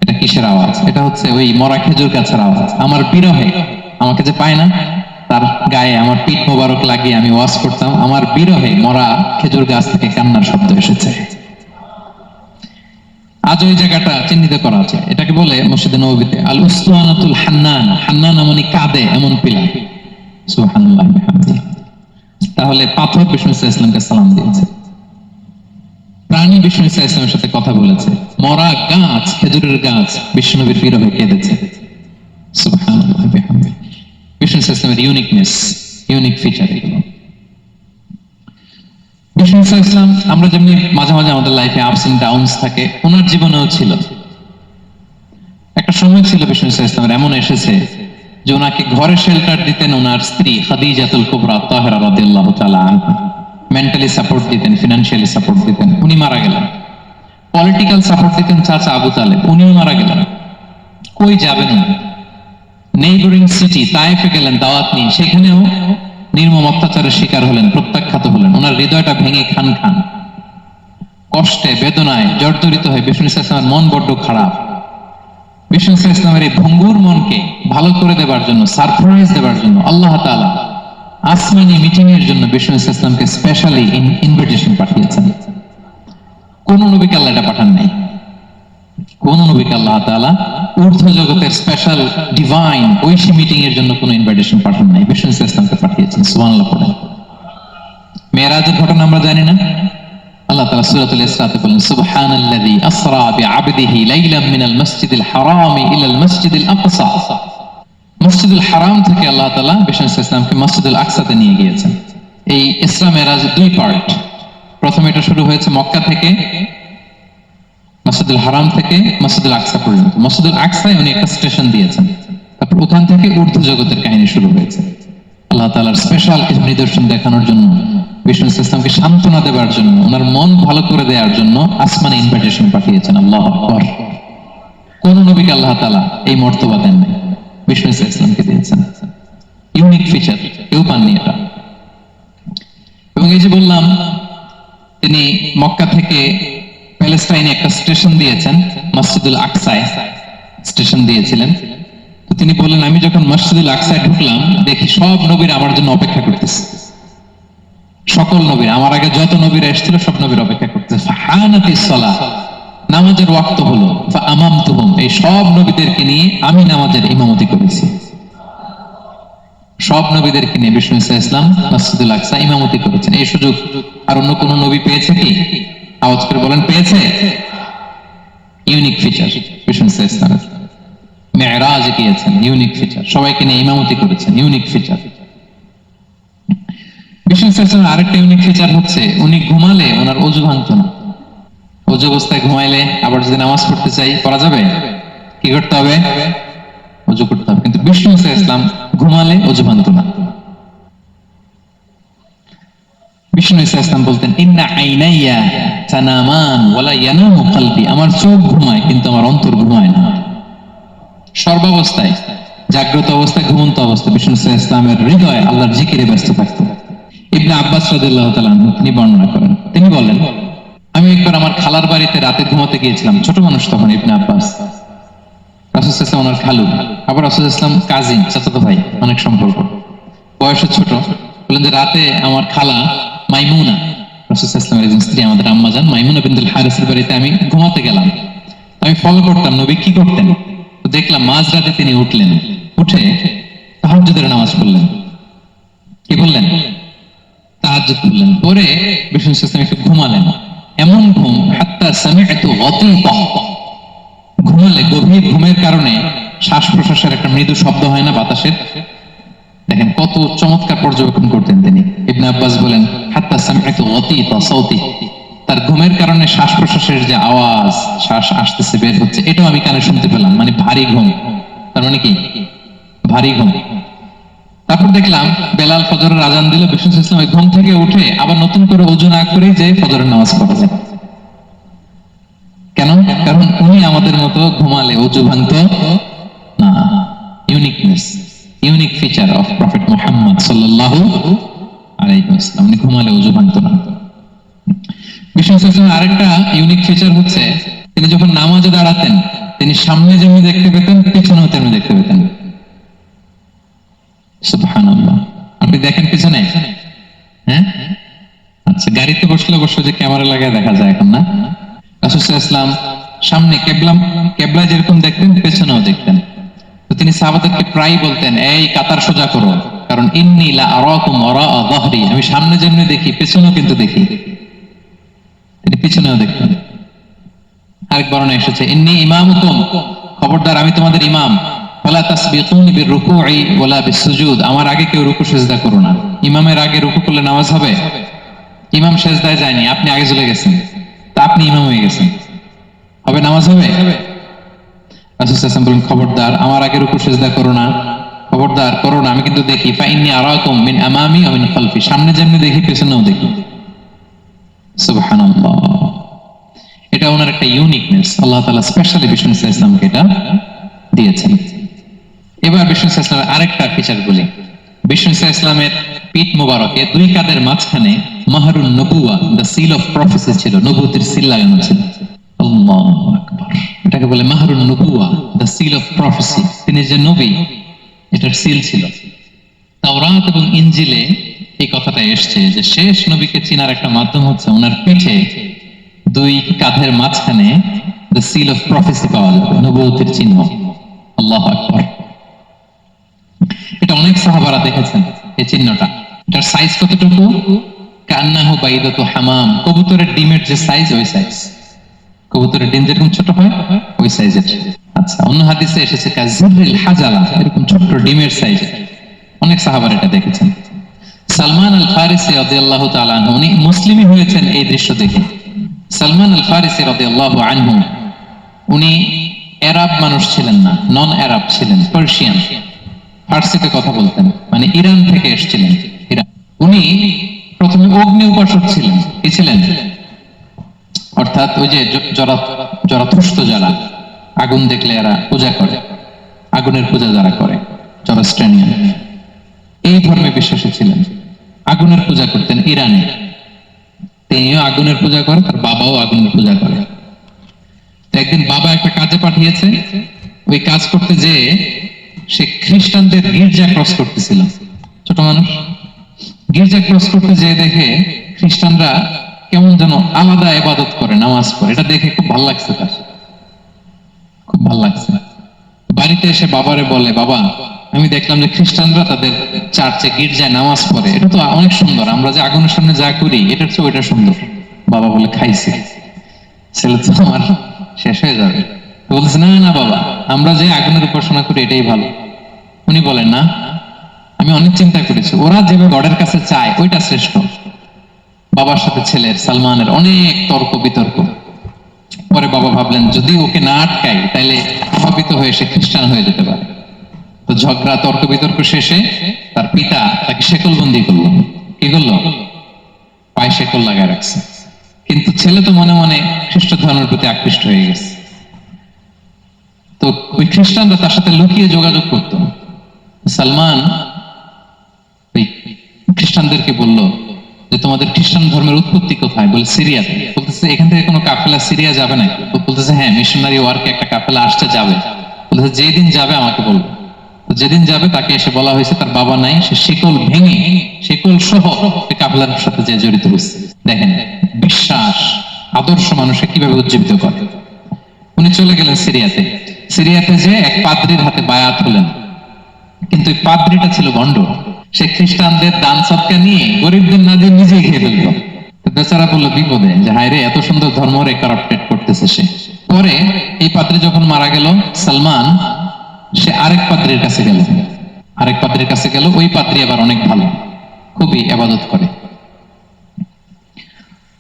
এটা কিসের আওয়াজ? এটা হচ্ছে ওই মরা খেজুর গাছের আওয়াজ। আমার বিরহে, আমাকে যে পায় না, তার গায়ে আমার পিঠ মোবারক লাগিয়ে আমি ওয়াজ করতাম, আমার বিরহে মরা খেজুর গাছ থেকে কান্নার শব্দ এসেছে। আজ ওই জায়গাটা চিহ্নিত করা আছে। এটাকে বলে মসজিদে নববীতে আল উসতুয়ানাতুল হান্নান। হান্নান মানে কাঁদে এমন পিলার। সুবহানাল্লাহ বিহামদিহি। তাহলে পাথর বিষ্ণু ইসলামকে সালাম দিয়েছে, প্রাণী বিষ্ণু ইসলামের সাথে কথা বলেছে, মরা গাছ, খেজুরের গাছ বিষ্ণু নবীর বিরহে কেঁদেছে। সুবহানাল্লাহ বিহামদিহি। বিষ্ণু ইসলামের ইউনিক ফিচার এগুলো। বিষ্ণু ইসলাম, আমরা যেমনি মাঝে মাঝে আমাদের লাইফে আপস এন্ড ডাউনস থাকে, ওনার জীবনেও ছিল। একটা সময় ছিল বিষ্ণু ইসলামের এমন এসেছে যে ওনাকে ঘরে শেল্টার দিতেন ওনার স্ত্রী খাদিজাতুল কুবরা তাহেরা রাদিয়াল্লাহু তাআলা আনহা। মেন্টালি সাপোর্ট দিতেন, ফিনান্সিয়ালি সাপোর্ট দিতেন। উনি মারা গেলেন। পলিটিক্যাল সাপোর্ট দিতেন চাচা আবু তালেব, উনিও মারা গেলেন। কই যাবেন না? নেইবরিং সিটি তায়েফে গেলেন দাওয়াত নিয়ে, সেখানেও নির্মম অত্যাচারের শিকার হলেন, প্রত্যাখ্যাত হলেন। ওনার হৃদয়টা ভেঙে খান কষ্টে বেদনায় জর্জরিত হয়ে বিষ্ণু ইসলামের মন বড্ড খারাপ। বিষ্ণু ইসলামের এই ভঙ্গুর মনকে ভালো করে দেবার জন্য, সারপ্রাইজ দেবার জন্য আল্লাহ তাআলা আসমানি মিটিং এর জন্য বিষ্ণু ইসলামকে স্পেশালি ইনভিটেশন পাঠিয়েছেন। কোন নবীকে আল্লাহ এটা পাঠান নাই। কোন নবীকে আল্লাহ তাআলা ঊর্ধ্ব জগতের স্পেশাল ডিভাইন ঐশী মিটিং এর জন্য কোন ইনভিটেশন পাঠান নাই, বিষ্ণু ইসলামকে পাঠিয়েছেন। সুবহানাল্লাহ পড়েন। মেরাজের ঘটনা আমরা জানি না? আল্লাহ তাআলা সূরাতুল ইসরাতে বলেন, সুবহানাল্লাযী আসরা বিআবদিহি লাইলাম মিনাল মাসজিদিল হারামি ইলাল মাসজিদিল আকসা। মসজিদুল হারাম থেকে আল্লাহ তাআলা বিষ্ণু ইসলামকে মসজিদুল আকসাতে নিয়ে গিয়েছেন। এই ইসরা মেরাজ দুই পার্ট। প্রথমে এটা শুরু হয়েছে মক্কা থেকে, মসজিদুল হারাম থেকে মসজিদুল আকসা পর্যন্ত। মসজিদুল আকসায় উনি একটা স্টেশন দিয়েছেন, তারপর ওখান থেকে ঊর্ধ্ব জগতের কাহিনী শুরু হয়েছে। আল্লাহ তাআলার স্পেশাল কিছু নিদর্শন দেখানোর জন্য, বিষ্ণু ইসলামকে সান্ত্বনা দেওয়ার জন্য, ওনার মন ভালো করে দেওয়ার জন্য আসমানে ইনভাইটেশন পাঠিয়েছেন। আল্লাহু আকবার। কোন নবীকে আল্লাহ তাআলা এই মর্তবা দেন নাই, বিষ্ণু ইসলামকে দিয়েছেন। ইউনিক ফিচার, কেউ পাননি এটা। এবং এই যে বললাম, তিনি মক্কা থেকে প্যালেস্টাইনে একটা স্টেশন দিয়েছেন, মসজিদুল আকসায় স্টেশন দিয়েছিলেন। তো তিনি বললেন, আমি যখন মসজিদুল আকসায় ঢুকলাম, দেখি সব নবীরা আমার জন্য অপেক্ষা করতেছে। সকল নবীর, আমার আগে যত নবীরা এসেছিল সব নবীর অপেক্ষা করতেছে। ফাহানাতিস সালাহ, নামাজের ওয়াক্ত হলো। ফাআমামতুহুম, এই সব নবীদেরকে নিয়ে আমি নামাজের ইমামতি করেছি। সব নবীদেরকে নিয়ে বিষ্ণু ইসলাম মসজিদুল আকসা ইমামতি করেছেন। এই সুযোগ আর অন্য কোন নবী পেয়েছে কি? আওয়াজ করে বলেন, পেয়েছে? ইউনিক ফিচার বিষ্ণু ইসলাম। মেরাজ গিয়েছেন, ইউনিক ফিচার। সবাইকে নিয়ে ইমামতি করেছেন, ইউনিক ফিচার। বিষ্ণু ইসলামের আরেকটা ইউনিক ফিচার হচ্ছে, উনি ঘুমালে ওনার অজু ভাঙতো না। অজু অবস্থায় ঘুমাইলে আবার যদি নামাজ পড়তে চাই পড়া যাবে? কি করতে হবে? অজু করতে হবে। কিন্তু বিষ্ণু ইসলাম ঘুমালে অজু ভাঙতো না। বিষ্ণু ইসলাম বলতেন, ইন্না আইনাইয়া তানামান ওয়ালা ইয়ানামু কলবি, আমার চোখ ঘুমায় কিন্তু আমার অন্তর ঘুমায় না। সর্বাবস্থায়, জাগ্রত অবস্থায়, ঘুমন্ত অবস্থায় বিষ্ণু ইসলামের হৃদয় আল্লাহর জিকিরে ব্যস্ত থাকতো। ইবনে আব্বাস রাদিয়াল্লাহু তাআলা আনহু তিনি বর্ণনা করেন, তিনি বলেন, আমি একবার আমার খালার বাড়িতে রাতে ঘুমাতে গিয়েছিলাম। ছোট মানুষ তখন ইবনে আব্বাস, রাসূল সাল্লাল্লাহু আলাইহি ওয়াসাল্লাম ওনার খালু, আবার রাসূল সাল্লাল্লাহু আলাইহি ওয়াসাল্লাম কাজিন, চাচাতো ভাই, অনেক সম্পর্ক, বয়সে ছোট। বলেন যে রাতে আমার খালা মাইমুনা, রাসূল সাল্লাল্লাহু আলাইহি ওয়াসাল্লামের একজন স্ত্রী, আমাদের আম্মাজান মাইমুনা বিনতুল হারিসের বাড়িতে আমি ঘুমাতে গেলাম। আমি ফলো করতাম নবী কি করতেন। তো দেখলাম মাঝরাতে তিনি উঠলেন, উঠে তাহাজ্জুদের নামাজ পড়লেন। কি বললেন? তাহাজ্জুদ পড়লেন। পরে বিষ্ণু ইসলাম একটু ঘুমালেন। এমন ঘুম, হাত্তা সামি'তু গাতিতা, ঘুমালে গভীর ঘুমের কারণে শ্বাস প্রশ্বাসের একটা মৃদু শব্দ হয় না বাতাসের? দেখেন কত চমৎকার পর্যবেক্ষণ করতেন তিনি। ইবনে আব্বাস বলেন, হাত্তা সামি'তু গাতিতা সাউতি, তার ঘুমের কারণে শ্বাস প্রশ্বাসের যে আওয়াজ, শ্বাস আসতেছে বের হচ্ছে, এটাও আমি কানে শুনতে পেলাম। মানে ভারী ঘুম। তার মানে কি? ভারী ঘুম। তারপর দেখলাম বেলাল ফজরের আজান দিল। বিষ্ণু ইসলাম ওই ঘুম থেকে উঠে আবার নতুন করে ওযু না করে যে ফজরের নামাজ পড়লেন। কেন? কারণ উনি আমাদের মতো ঘুমালে ওযু ভাঙতো না। Uniqueness, unique feature of prophet Muhammad সাল্লাল্লাহু আলাইহি ওয়াসাল্লাম, উনি ঘুমালে ওযু ভাঙতো না। বিষ্ণু ইসলামের আরেকটা ইউনিক ফিচার হচ্ছে, তিনি যখন নামাজে দাঁড়াতেন, তিনি সামনে যেমনি দেখতে পেতেন, পিছনেও তেমনি দেখতে পেতেন। সুবহানাল্লাহ। আপনি দেখেন পিছনে? হ্যাঁ, আচ্ছা। গাড়িতে বসলে অবশ্য যে ক্যামেরা লাগায় দেখা যায় এখন, না? রাসূল সাল্লাল্লাহু আলাইহি ওয়াসাল্লাম সামনে কেবলা যেরকম দেখতেন, পেছনেও দেখতেন। তো তিনি সাহাবাদেরকে প্রায় বলতেন, এই কাতার সোজা করো, কারণ ইন্নী লা আরাকুম ওয়ারাআ যাহরি, আমি সামনে যেমনি দেখি পেছনেও কিন্তু দেখি। তিনি পিছনেও দেখতেন। আরেক বর্ণনা এসেছে, ইন্নী ইমামুকুম, খবরদার আমি তোমাদের ইমাম। ফালা তাসবিকুনি বিররুকুই ওয়ালা বিসসুজুদ, আমার আগে কেউ রুকু সিজদা করো না। ইমামের আগে রুকু করলে নামাজ হবে? ইমাম সিজদায় যায়নি, আপনি আগে চলে গেছেন, তা আপনি ইমাম হয়ে গেছেন, হবে? নামাজ হবে? রাসূল সাল্লাল্লাহু আলাইহি ওয়াসাল্লাম বলেন, খবরদার আমার আগে রুকু সিজদা করো না, খবরদার করো না, আমি কিন্তু দেখি। ফাইন্নী আরাকুম মিন আমামি ওয়া মিন খালফি, সামনে যেমনি দেখি পেছনেও দেখি। সুবহানাল্লাহ। এটা ওনার একটা ইউনিকনেস, আল্লাহ তাআলা স্পেশালি বিষ্ণু ইসলামকে এটা দিয়েছেন। এবার বিষ্ণু ইসলামের আরেকটা ফিচার বলি। বিষ্ণু ইসলামের পিঠ মোবারকে দুই কাঁধের মাঝখানে মাহরুন নবুয়া, দ্য সিল অফ প্রফেসি ছিল, নবুয়তের সিল লাগানো ছিল। আল্লাহু আকবার। এটাকে বলে মাহরুন নবুয়া, দ্য সিল অফ প্রফেসি। তিনি যে নবী, এটার সিল ছিল। তাওরাত এবং ইনজিলে এই কথাটা এসছে যে শেষ নবীকে চিনার একটা মাধ্যম হচ্ছে ওনার পিঠে দুই কাঁধের মাঝখানে দ্য সিল অফ প্রফেসি পাওয়া যাবে, নবুয়তের চিহ্ন। আল্লাহু আকবার। এটা অনেক সাহাবারা দেখেছেন এই চিহ্নটা। এটার সাইজ কতটুকু? কান্নাহু বাইদাতু হামাম, কবুতরের ডিমের যে সাইজ, ওই সাইজ। কবুতরের ডিম যেরকম ছোট হয় ওই সাইজের। আচ্ছা, অন্য হাদিসে এসেছে কাজিরিল হাজালা, এরকম ছোট্ট ডিমের সাইজে। অনেক সাহাবার এটা দেখেছেন। সালমান আল ফারিসি রাদিয়াল্লাহু তাআলা আনহু, উনি মুসলিমই হয়েছেন এই দৃশ্য দেখে। সালমান আল ফারিসি রাদিয়াল্লাহু আনহু, উনি আরব মানুষ ছিলেন না, নন আরব ছিলেন, পার্সিয়ান, ফার্সিতে কথা বলতেন, মানে ইরান থেকে এসেছিলেন। ইরান। উনি প্রথমে অগ্নি উপাসক ছিলেন। কি ছিলেন? অর্থাৎ ওই যে জরাথুস্ত যারা, আগুন দেখলে এরা পূজা করে, আগুনের পূজা যারা করে, জরাস্ট্রানিয়ান, এই ধর্মে বিশ্বাসী ছিলেন। আগুনের পূজা করতেন ইরানে। তিনিও আগুনের পূজা করে, তার বাবাও আগুনের পূজা করে। একদিন বাবা একটা কাজে পাঠিয়েছে, ওই কাজ করতে যেয়ে সে খ্রিস্টানদের গির্জা ক্রস করতেছিল। ছোট মানুষ গির্জা ক্রস করতে যেয়ে দেখে খ্রিস্টানরা কেমন যেন আলাদা ইবাদত করে, নামাজ পড়ে। এটা দেখে খুব ভালো লাগছে, তার খুব ভালো লাগছে। বাড়িতে এসে বাবারে বলে, বাবা আমি দেখলাম যে খ্রিস্টানরা তাদের চার্চে গির্জায় নামাজ পড়ে, এটা তো অনেক সুন্দর, আমরা যে আগুনের সামনে যা করি এটার চেয়ে ওইটা সুন্দর। বাবা বলে, খাইছে, ছেলে তো আমার শেষ হয়ে যাবে। বলতেছে, না না বাবা, আমরা যে আগুনের উপাসনা করি এটাই ভালো। উনি বলেন, না, আমি অনেক চিন্তা করেছি, ওরা যেভাবে গডের কাছে চায় ওইটা শ্রেষ্ঠ। বাবার সাথে ছেলের, সালমানের অনেক তর্ক বিতর্ক। পরে বাবা ভাবলেন, যদি ওকে না আটকাই তাহলে প্রভাবিত হয়ে সে খ্রিস্টান হয়ে যেতে পারে। তো ঝগড়া তর্ক বিতর্ক শেষে তার পিতা তাকে শেকলবন্দি করলো। কি করলো? পায়ে শেকল লাগায় রাখছে। কিন্তু ছেলে তো মনে মনে খ্রিস্ট ধর্মের প্রতি আকৃষ্ট হয়ে গেছে। তো ওই খ্রিস্টানরা তার সাথে লুকিয়ে যোগাযোগ করত। সালমান ওই খ্রিস্টানদেরকে বলল যে, তোমাদের খ্রিস্টান ধর্মের উৎপত্তি কোথায়? বলে, সিরিয়াতে। বলতেছে, এখান থেকে কোনো কাফেলা সিরিয়া যাবে না? বলতেছে, হ্যাঁ, মিশনারি ওয়ার্কে একটা কাফেলা আসতে যাবে। বলতেছে, যেদিন যাবে আমাকে বলবো। তো যেদিন যাবে তাকে এসে বলা হয়েছে তার বাবা নাই, সে শিকল ভেঙে, শিকল সহ কাফেলার সাথে যে জড়িত হয়েছে। দেখেন বিশ্বাস, আদর্শ মানুষকে কিভাবে উজ্জীবিত করে। উনি চলে গেলেন সিরিয়াতে। সিরিয়াতে যে এক পাদ্রির হাতে বায়াত হলেন, কিন্তু এই পাদ্রিটা ছিল ভণ্ড। সে খ্রিস্টানদের দান সদকা নিয়ে গরিবদের না দিয়ে নিজেই খেয়ে ফেলত। বেচারা বললো বিপদে, যে হায় রে, এত সুন্দর ধর্ম রে কারাপ্টেড করতেছে সে। পরে এই পাদ্রি যখন মারা গেল, সালমান সে আরেক পাদ্রির কাছে গেল। আরেক পাদ্রির কাছে গেল। ওই পাদ্রি আবার অনেক ভালো, খুবই ইবাদত করে।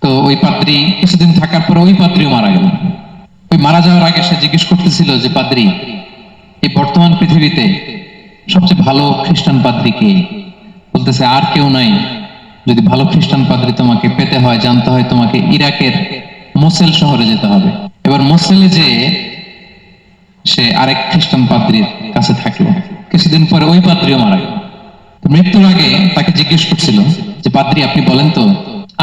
তো ওই পাদ্রি কিছুদিন থাকার পরে ওই পাদ্রিও মারা গেল। ওই মারা যাওয়ার আগে সে জিজ্ঞেস করতেছিল যে, পাদ্রি, এই বর্তমান পৃথিবীতে সবচেয়ে ভালো খ্রিস্টান পাদ্রি কে? বলতেছে, আর কেউ নাই। যদি ভালো খ্রিস্টান পাদ্রি তোমাকে পেতে হয়, জানতে হয়, তোমাকে ইরাকের মোসেল শহরে যেতে হবে। এবার মোসেলে যে সে আরেক খ্রিস্টান পাদ্রির কাছে থাকলো। কিছুদিন পরে ওই পাদ্রিও মারা গেল। মৃত্যুর আগে তাকে জিজ্ঞেস করছিল যে, পাদ্রি আপনি বলেন তো,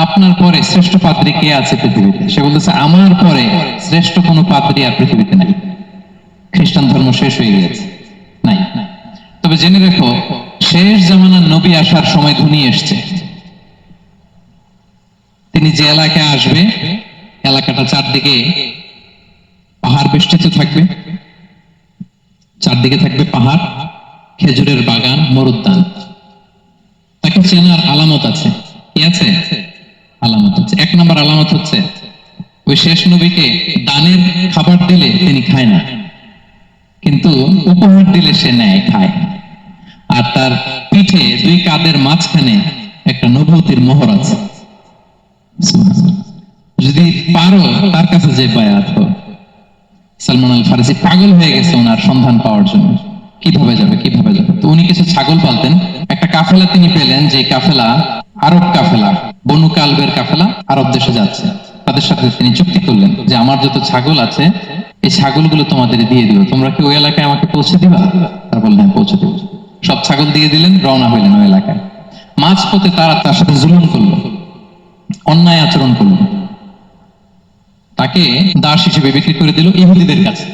আপনার পরে শ্রেষ্ঠ পাদ্রি কে আছে পৃথিবীতে? সে বলতেছে, আমার পরে শ্রেষ্ঠ কোনো পাদ্রি আর পৃথিবীতে নাই। খ্রিস্টান ধর্ম শেষ হয়ে গেছে, নাই। তবে জেনে রেখো, শেষ জামানার নবী আসার সময় ঘনিয়ে এসছে। তিনি যে এলাকায় আসবে, এলাকাটা চারদিকে পাহাড় বেষ্টিত থাকবে, চারদিকে থাকবে পাহাড়, খেজুরের বাগান, মরুদ্যান। তাকে চেনার আলামত আছে। কি আছে? আলামত আছে। এক নম্বর আলামত হচ্ছে, ওই শেষ নবীকে দানের খাবার দিলে তিনি খায় না, কিন্তু উপহার দিলে সে নেয়, খায়। আর তার পিঠে দুই কাঁধের মাঝখানে একটা নবুয়তির মোহর আছে। যদি পারো তার কাছে যে বায়াত হও। সালমান আল ফারিসি পাগল হয়ে গেছে ওনার সন্ধান পাওয়ার জন্য, কিভাবে যাবে কিভাবে যাবে। তো উনি কিছু ছাগল পালতেন। একটা কাফেলা তিনি পেলেন, যে কাফেলা আরব কাফেলা, বনু কালবের কাফেলা আরব দেশে যাচ্ছে। তাদের সাথে তিনি চুক্তি করলেন যে, আমার যত ছাগল আছে এই ছাগলগুলো তোমাদের দিয়ে দিব, তোমরা কি ওই এলাকায় আমাকে পৌঁছে দিবা? তারা বললেন, হ্যাঁ, পৌঁছে দিব। সব ছাগল দিয়ে দিলেন, রওনা হইলেন ওই এলাকায়। মাঝপথে তারা তার সাথে জুলুম করলো, অন্যায় আচরণ করলো। তাকে দাস হিসেবে বিক্রি করে দিল ইহুদিদের কাছে।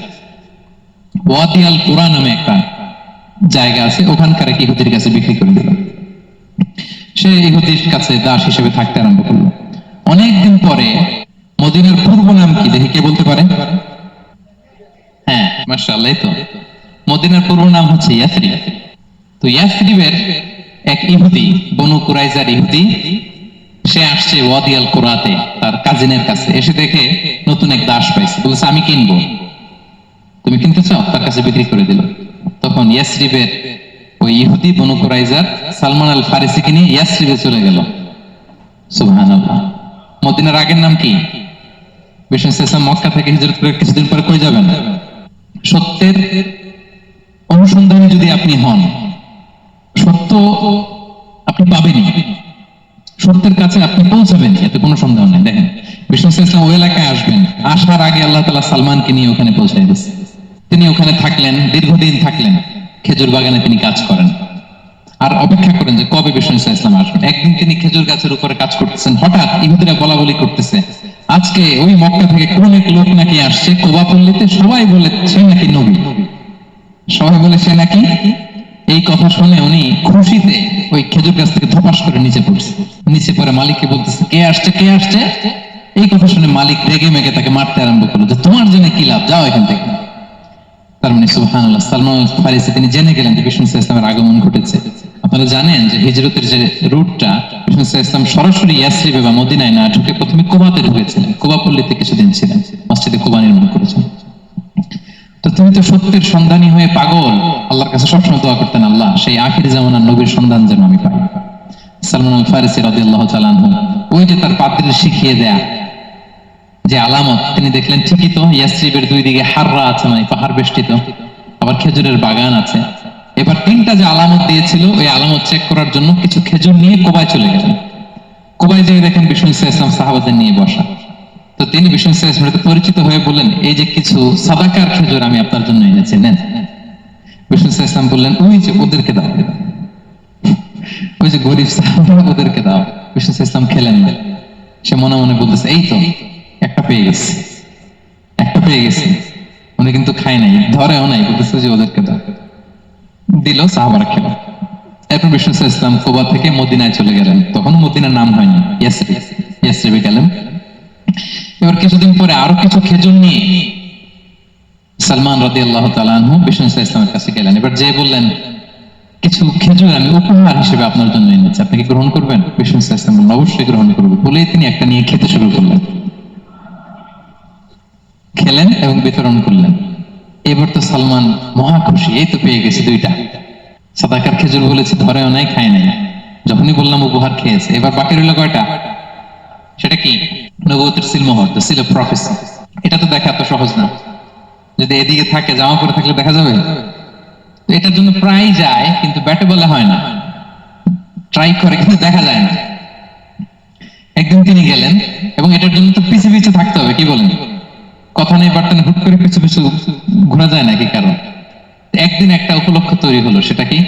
ওয়াদি আল কুরা নামে একটা জায়গা আছে, ওখানকার এক ইহুদির কাছে বিক্রি করে দিল। সে ইহুদির কাছে দাস হিসেবে থাকতে আরম্ভ করলো। অনেকদিন পরে মদিনার পূর্ব নাম কি দেখি কে বলতে পারে? হ্যাঁ, মাশাআল্লাহ। তো মদিনার পূর্ব নাম হচ্ছে ইয়াসরিব। তো ইয়াসরিবের এক ইহুদি, বনু কুরাইজার ইহুদি, সে আসছে ওয়াদিয়াল কুরাতে, তার কাজিনের কাছে। এসে দেখে নতুন এক দাস পাইছে, বলছে আমি কিনবো, তুমি কিনতে চাও? তার কাছে বিক্রি করে দিল। তখন ইয়াসরিবের ওই ইহুদি বনু কুরাইজার সালমান আল ফারিসিকে নিয়ে ইয়াসরিবে চলে গেল। সুবহানাল্লাহ। মদিনার আগের নাম কি? বিষ্ণু ইসলাম মক্কা থেকে হিজরত করে কিছুদিন পরে কই যাবেন? সত্যের অনুসন্ধানে যদি আপনি হন, সত্য আপনি পাবেনই, সত্যের কাছে আপনি পৌঁছাবেন, এতে কোনো সন্দেহ নেই। দেখেন বিষ্ণু ইসলাম ওই এলাকায় আসবেন, আসার আগে আল্লাহ তাআলা সালমানকে নিয়ে ওখানে পৌঁছায় দিয়েছে। তিনি ওখানে থাকলেন, দীর্ঘদিন থাকলেন, খেজুর বাগানে তিনি কাজ করেন আর অপেক্ষা করেন যে কবে বিষ্ণু ইসলাম আসবেন। একদিন তিনি খেজুর গাছের উপরে কাজ করতেছেন, হঠাৎ ইহুদিরা বলা বলি করতেছে আজকে ওই মক্কা থেকে কোন এক লোক নাকি আসছে কোবা পল্লীতে, সবাই বলে সে নাকি নবী, সবাই বলে সে নাকি। এই কথা শুনে উনি খুশিতে ওই খেজুর গাছ থেকে ধপাস করে নিচে পড়ছে। নিচে পড়ে মালিককে বলতেছে কে আসছে, কে আসছে। এই কথা শুনে মালিক রেগে মেগে তাকে মারতে আরম্ভ করলো যে তোমার জন্য কি লাভ, যাও এখান থেকে। তার মানে সুবহানাল্লাহ, সালমান আল ফারিসি তিনি জেনে গেলেন যে বিষ্ণু ইসলামের আগমন ঘটেছে। আপনারা জানেন যে হিজরতের যে রুটটা, বিষ্ণু ইসলাম সরাসরি ইয়াসরিবে বা মদিনায় না ঢুকে প্রথমে কুবাতে ঢুকেছিলেন, কুবা পল্লীতে কিছুদিন ছিলেন, মসজিদে কুবা নির্মাণ করেছেন। তো তুমি তো সত্যের সন্ধানী হয়ে পাগল, আল্লাহর কাছে সবসময় দোয়া করতেন, আল্লাহ সেই আখির জামানার নবীর সন্ধান যেন আমি পাই। সালমান আল ফারিসি রাদিয়াল্লাহু তাআলা আনহু ওই যে তার পাদ্রীর শিখিয়ে দেয়া যে আলামত, তিনি দেখলেন ঠিকই তো ইয়াসরিবের দুই দিকে হাররা আছে, মানে পাহাড় বেষ্টিত, আবার খেজুরের বাগান আছে। এবার তিনটা যে আলামত দিয়েছিল ওই আলামত চেক করার জন্য কিছু খেজুর নিয়ে কোবায় চলে গেলেন। কোবায় যেয়ে দেখেন বিষ্ণু ইসলাম সাহাবাদের নিয়ে বসা। তো তিনি বিষ্ণু ইসলামের পরিচিত হয়ে বললেন এই যে কিছু সাদাকার খেজুর আমি আপনার জন্য এনেছি, নেন। বিষ্ণু ইসলাম বললেন ওই যে ওদেরকে দাও, ওই যে গরিব সাহাবারা ওদেরকে দাও। বিষ্ণু ইসলাম খেলেন না, সে মনে মনে বলতেছে এই তো একটা পেয়ে গেছে, একটা পেয়ে গেছে। উনি কিন্তু খায় নাই, ধরেও নাই, বলতেছে যে ওদেরকে দাও। দিল, সাহাবারা খেল। এরপর বিষ্ণু ইসলাম কুবা থেকে মদিনায় চলে গেলেন। তখন মদিনার নাম হয়নি, ইয়াসরিব, ইয়াসরিবে গেলেন। এবার কিছুদিন পরে আরো কিছু খেজুর নিয়ে সালমান রাদিয়াল্লাহু তাআলা আনহু বিষ্ণু ইসলামের কাছে গেলেন। এবার যে বললেন কিছু খেজুর আমি উপহার হিসেবে আপনার জন্য এনেছি, আপনি কি গ্রহণ করবেন? বিষ্ণু ইসলাম বললেন অবশ্যই গ্রহণ করবো। বলেই তিনি একটা নিয়ে খেতে শুরু করলেন, খেলেন এবং বিতরণ করলেন। এবার তো সালমান মহা খুশি, এই তো পেয়ে গেছে দুইটা সাদাকার খেজুর, বলেছি ধরেও নাই, খায় নাই। যখনই বললাম উপহার খেয়েছে। এবার বাকি রইল কয়টা? সেটা কি? নবুয়তের সিলমোহর, দ্য সিল অফ প্রফেসি। এটা তো দেখা এত সহজ না, যদি এদিকে থাকে জামা পরে থাকলে দেখা যাবে। তো এটার জন্য প্রায় যায় কিন্তু ব্যাটে বলা হয় না, ট্রাই করে কিন্তু দেখা যায় না। একদিন তিনি গেলেন এবং এটার জন্য তো পিছু পিছু থাকতে হবে, কি বলেন? কথা নেই বার্তা নেই, হুট করে পিছু পিছু ঘোরা যায় নাকি কারণ? একদিন একটা উপলক্ষ তৈরি হলো, সেটা কি?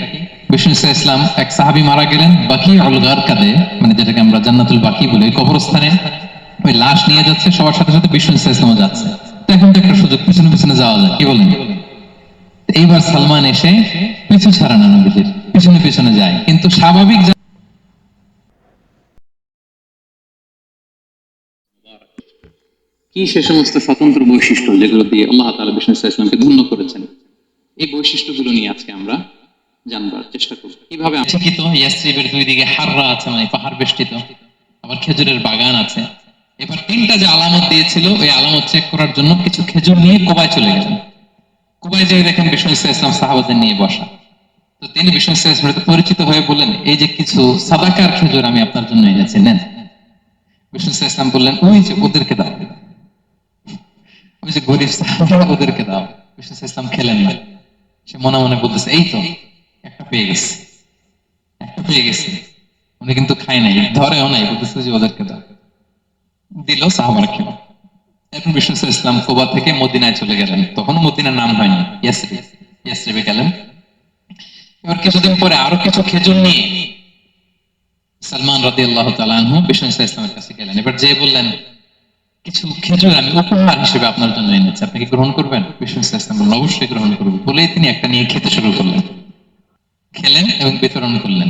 বিষ্ণু ইসলাম এক সাহাবী মারা গেলেন বাকি আল গারকাদে, মানে যেটাকে আমরা জান্নাতুল বাকি বলি, ওই কবরস্থানে ওই লাশ নিয়ে যাচ্ছে, সবার সাথে সাথে বিষ্ণু ইসলামও যাচ্ছে। তো এখন তো একটা সুযোগ, পিছনে পিছনে যাওয়া যায়, কি বলেন? এইবার সালমান এসে পিছু ছাড়া না, নবীজির পিছনে পিছনে যায়, কিন্তু স্বাভাবিক কি সে সমস্ত স্বতন্ত্র বৈশিষ্ট্য যেগুলো দিয়ে আল্লাহ তাআলা বিষ্ণু ইসলামকে ধন্য করেছেন, এই বৈশিষ্ট্যগুলো নিয়ে আজকে আমরা জানবার চেষ্টা করব। কিভাবে ঠিকই তো ইয়াসরিবের দুই দিকে হাররা আছে, মানে পাহাড় বেষ্টিত, আবার খেজুরের বাগান আছে। এবার তিনটা যে আলামত দিয়েছিল ওই আলামত চেক করার জন্য কিছু খেজুর নিয়ে কোবায় চলে গেলেন। কোবায় যেয়ে দেখেন বিষ্ণু ইসলাম সাহাবাদের নিয়ে বসা। তো তিনি বিষ্ণু ইসলামের পরিচিত হয়ে বললেন এই যে কিছু সাদাকার খেজুর আমি আপনার জন্য এনেছি, নেন। বিষ্ণু ইসলাম বললেন ওই যে ওদেরকে দাও, ওই যে গরিব সাহাবারা ওদেরকে দাও। বিষ্ণু ইসলাম খেলেন না, সে মনে মনে বলতেছে এই তো একটা পেয়ে গেছে, একটা পেয়ে গেছে। উনি কিন্তু খায় নাই, ধরেও নাই, বলতেছে যে ওদেরকে দাও। দিল, সাহাবারা খেল। এরপর বিষ্ণু ইসলাম কুবা থেকে মদিনায় চলে গেলেন। তখন মদিনার নাম হয়নি, ইয়াসরিব, ইয়াসরিবে গেলেন। এবার কিছুদিন পরে আরো কিছু খেজুর নিয়ে সালমান রাদিয়াল্লাহু তাআলা আনহু বিষ্ণু ইসলামের কাছে গেলেন। এবার যে বললেন কিছু খেজুর আমি উপহার হিসেবে আপনার জন্য এনেছি, আপনি কি গ্রহণ করবেন? বিষ্ণু ইসলাম বললেন অবশ্যই গ্রহণ করবো। বলেই তিনি একটা নিয়ে খেতে শুরু করলেন, খেলেন এবং বিতরণ করলেন।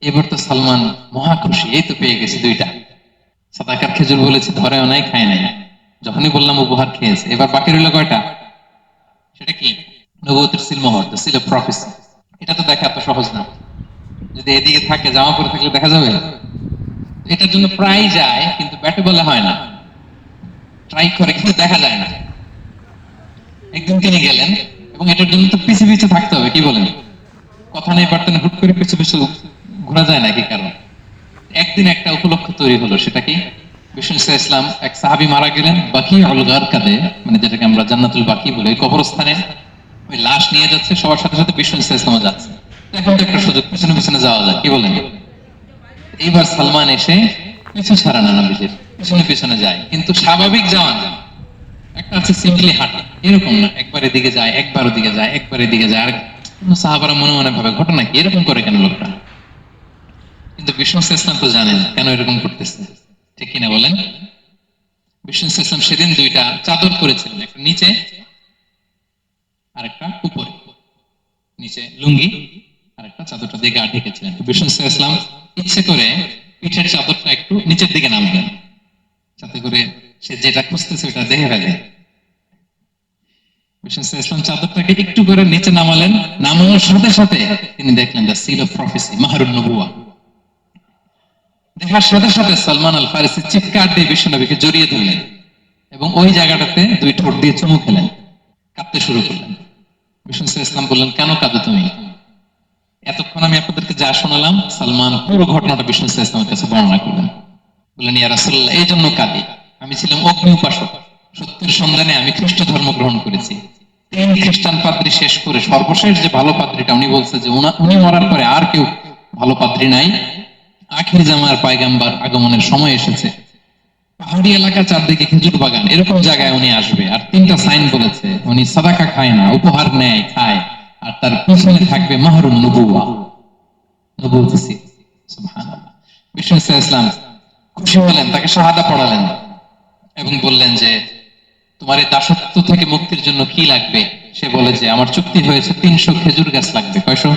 এবার তো সালমান মহা খুশি, এই তো পেয়ে গেছে দুইটা সাদাকার খেজুর, বলেছি ধরেও নাই, খায় নাই। যখনই বললাম উপহার খেয়েছে। এবার বাকি রইল কয়টা? সেটা কি? নবুয়তের সিলমোহর, দ্য সিল অফ প্রফেসি। এটা তো দেখা এত সহজ না, যদি এদিকে থাকে জামা পরে থাকলে দেখা যাবে। এটার জন্য প্রায় যায়, কিন্তু ব্যাটে বলে হয় না, ট্রাই করে কিন্তু দেখা যায় না। একদিন তিনি গেলেন, এবং এটার জন্য তো পিছে পিছে থাকতে হবে, কি বলেন? কথা নেই বার্তা নেই, হুট করে পিছু পিছু ঘোরা যায় নাকি? কারণ একদিন একটা উপলক্ষ তৈরি হলো, সেটা কি? বিষ্ণু ইসলাম, এক সাহাবী মারা গেলেন বাকি অলগার কাঁধে, মানে যেটাকে আমরা জান্নাতুল বাকি বলি, ওই কবরস্থানে ওই লাশ নিয়ে যাচ্ছে, সবার সাথে সাথে বিষ্ণু ইসলামও যাচ্ছে। তো এখন তো একটা সুযোগ, পিছনে পিছনে যাওয়া যায়, কি বলেন? এইবার সালমান এসে পিছু ছাড়া না নবীজির, পিছনে পিছনে যায়, কিন্তু স্বাভাবিক যাওয়া না, একটা আছে সিম্পলি হাঁটা, এরকম না, একবার এদিকে যায়, একবার ওদিকে যায়, একবার এদিকে যায়। আর সাহাবারা মনে মনে ভাবে ঘটনা কি, এরকম করে কেন লোকটা? কিন্তু বিষ্ণু ইসলাম তো জানেন কেন এরকম করতেছে, ঠিক কিনা বলেন? বিষ্ণু ইসলাম সেদিন দুইটা চাদর করেছিলেন, একটা নিচে আর একটা উপরে, নিচে লুঙ্গি আর একটা চাদরটা দিয়ে গা ঢেকেছিলেন। বিষ্ণু ইসলাম ইচ্ছে করে পিঠের চাদরটা একটু নিচের দিকে নামালেন, যাতে করে সে যেটা খুঁজতেছে ওটা দেখে ফেলে। বিষ্ণু ইসলাম চাদরটাকে একটু করে নিচে নামালেন, নামানোর সাথে সাথে তিনি দেখলেন দ্য সিল অফ প্রফেসি, মাহরুন নবুয়া। দেখার সাথে সাথে সালমান আল ফারিসি চিৎকার দিয়ে বিশ্বনবীকে জড়িয়ে ধরলেন এবং ওই জায়গাটাতে দুই ঠোঁট দিয়ে চুমু খেলেন, কাঁদতে শুরু করলেন। বিষ্ণু ইসলাম বললেন, কেন কাঁদো তুমি? এতক্ষণ আমি আপনাদেরকে যা শোনালাম, সালমান পুরো ঘটনাটা বিষ্ণু ইসলামের কাছে বর্ণনা করলেন। বললেন, ইয়া রাসূলুল্লাহ, এই জন্য কাঁদি, আমি ছিলাম অগ্নি উপাসক, সত্যের সন্ধানে আমি খ্রিস্ট ধর্ম গ্রহণ করেছি। তিন খ্রিস্টান পাদ্রী শেষ করে সর্বশেষ যে ভালো পাদ্রীটা, উনি বলছে যে উনি মরার পরে আর কেউ ভালো পাদ্রী নাই, আখির জামার পায়গাম্বার আগমনের সময় এসেছে। পাহাড়ি এলাকা, চারদিকে খেজুর বাগান, এরকম জায়গায় উনি আসবে। আর তিনটা সাইন বলেছে, উনি সাদাকা খায় না, উপহার নেয়, খায়, আর তার পিছনে থাকবে মাহরুন নবুয়া, নবুয়ত সিল। সুবহানাল্লাহ। বিষ্ণু ইসলাম খুশি হলেন, তাকে শাহাদা পড়ালেন এবং বললেন যে, তোমার এই দাসত্ব থেকে মুক্তির জন্য কি লাগবে? সে বলে যে, আমার চুক্তি হয়েছে 300 খেজুর গাছ লাগবে। কয়শো?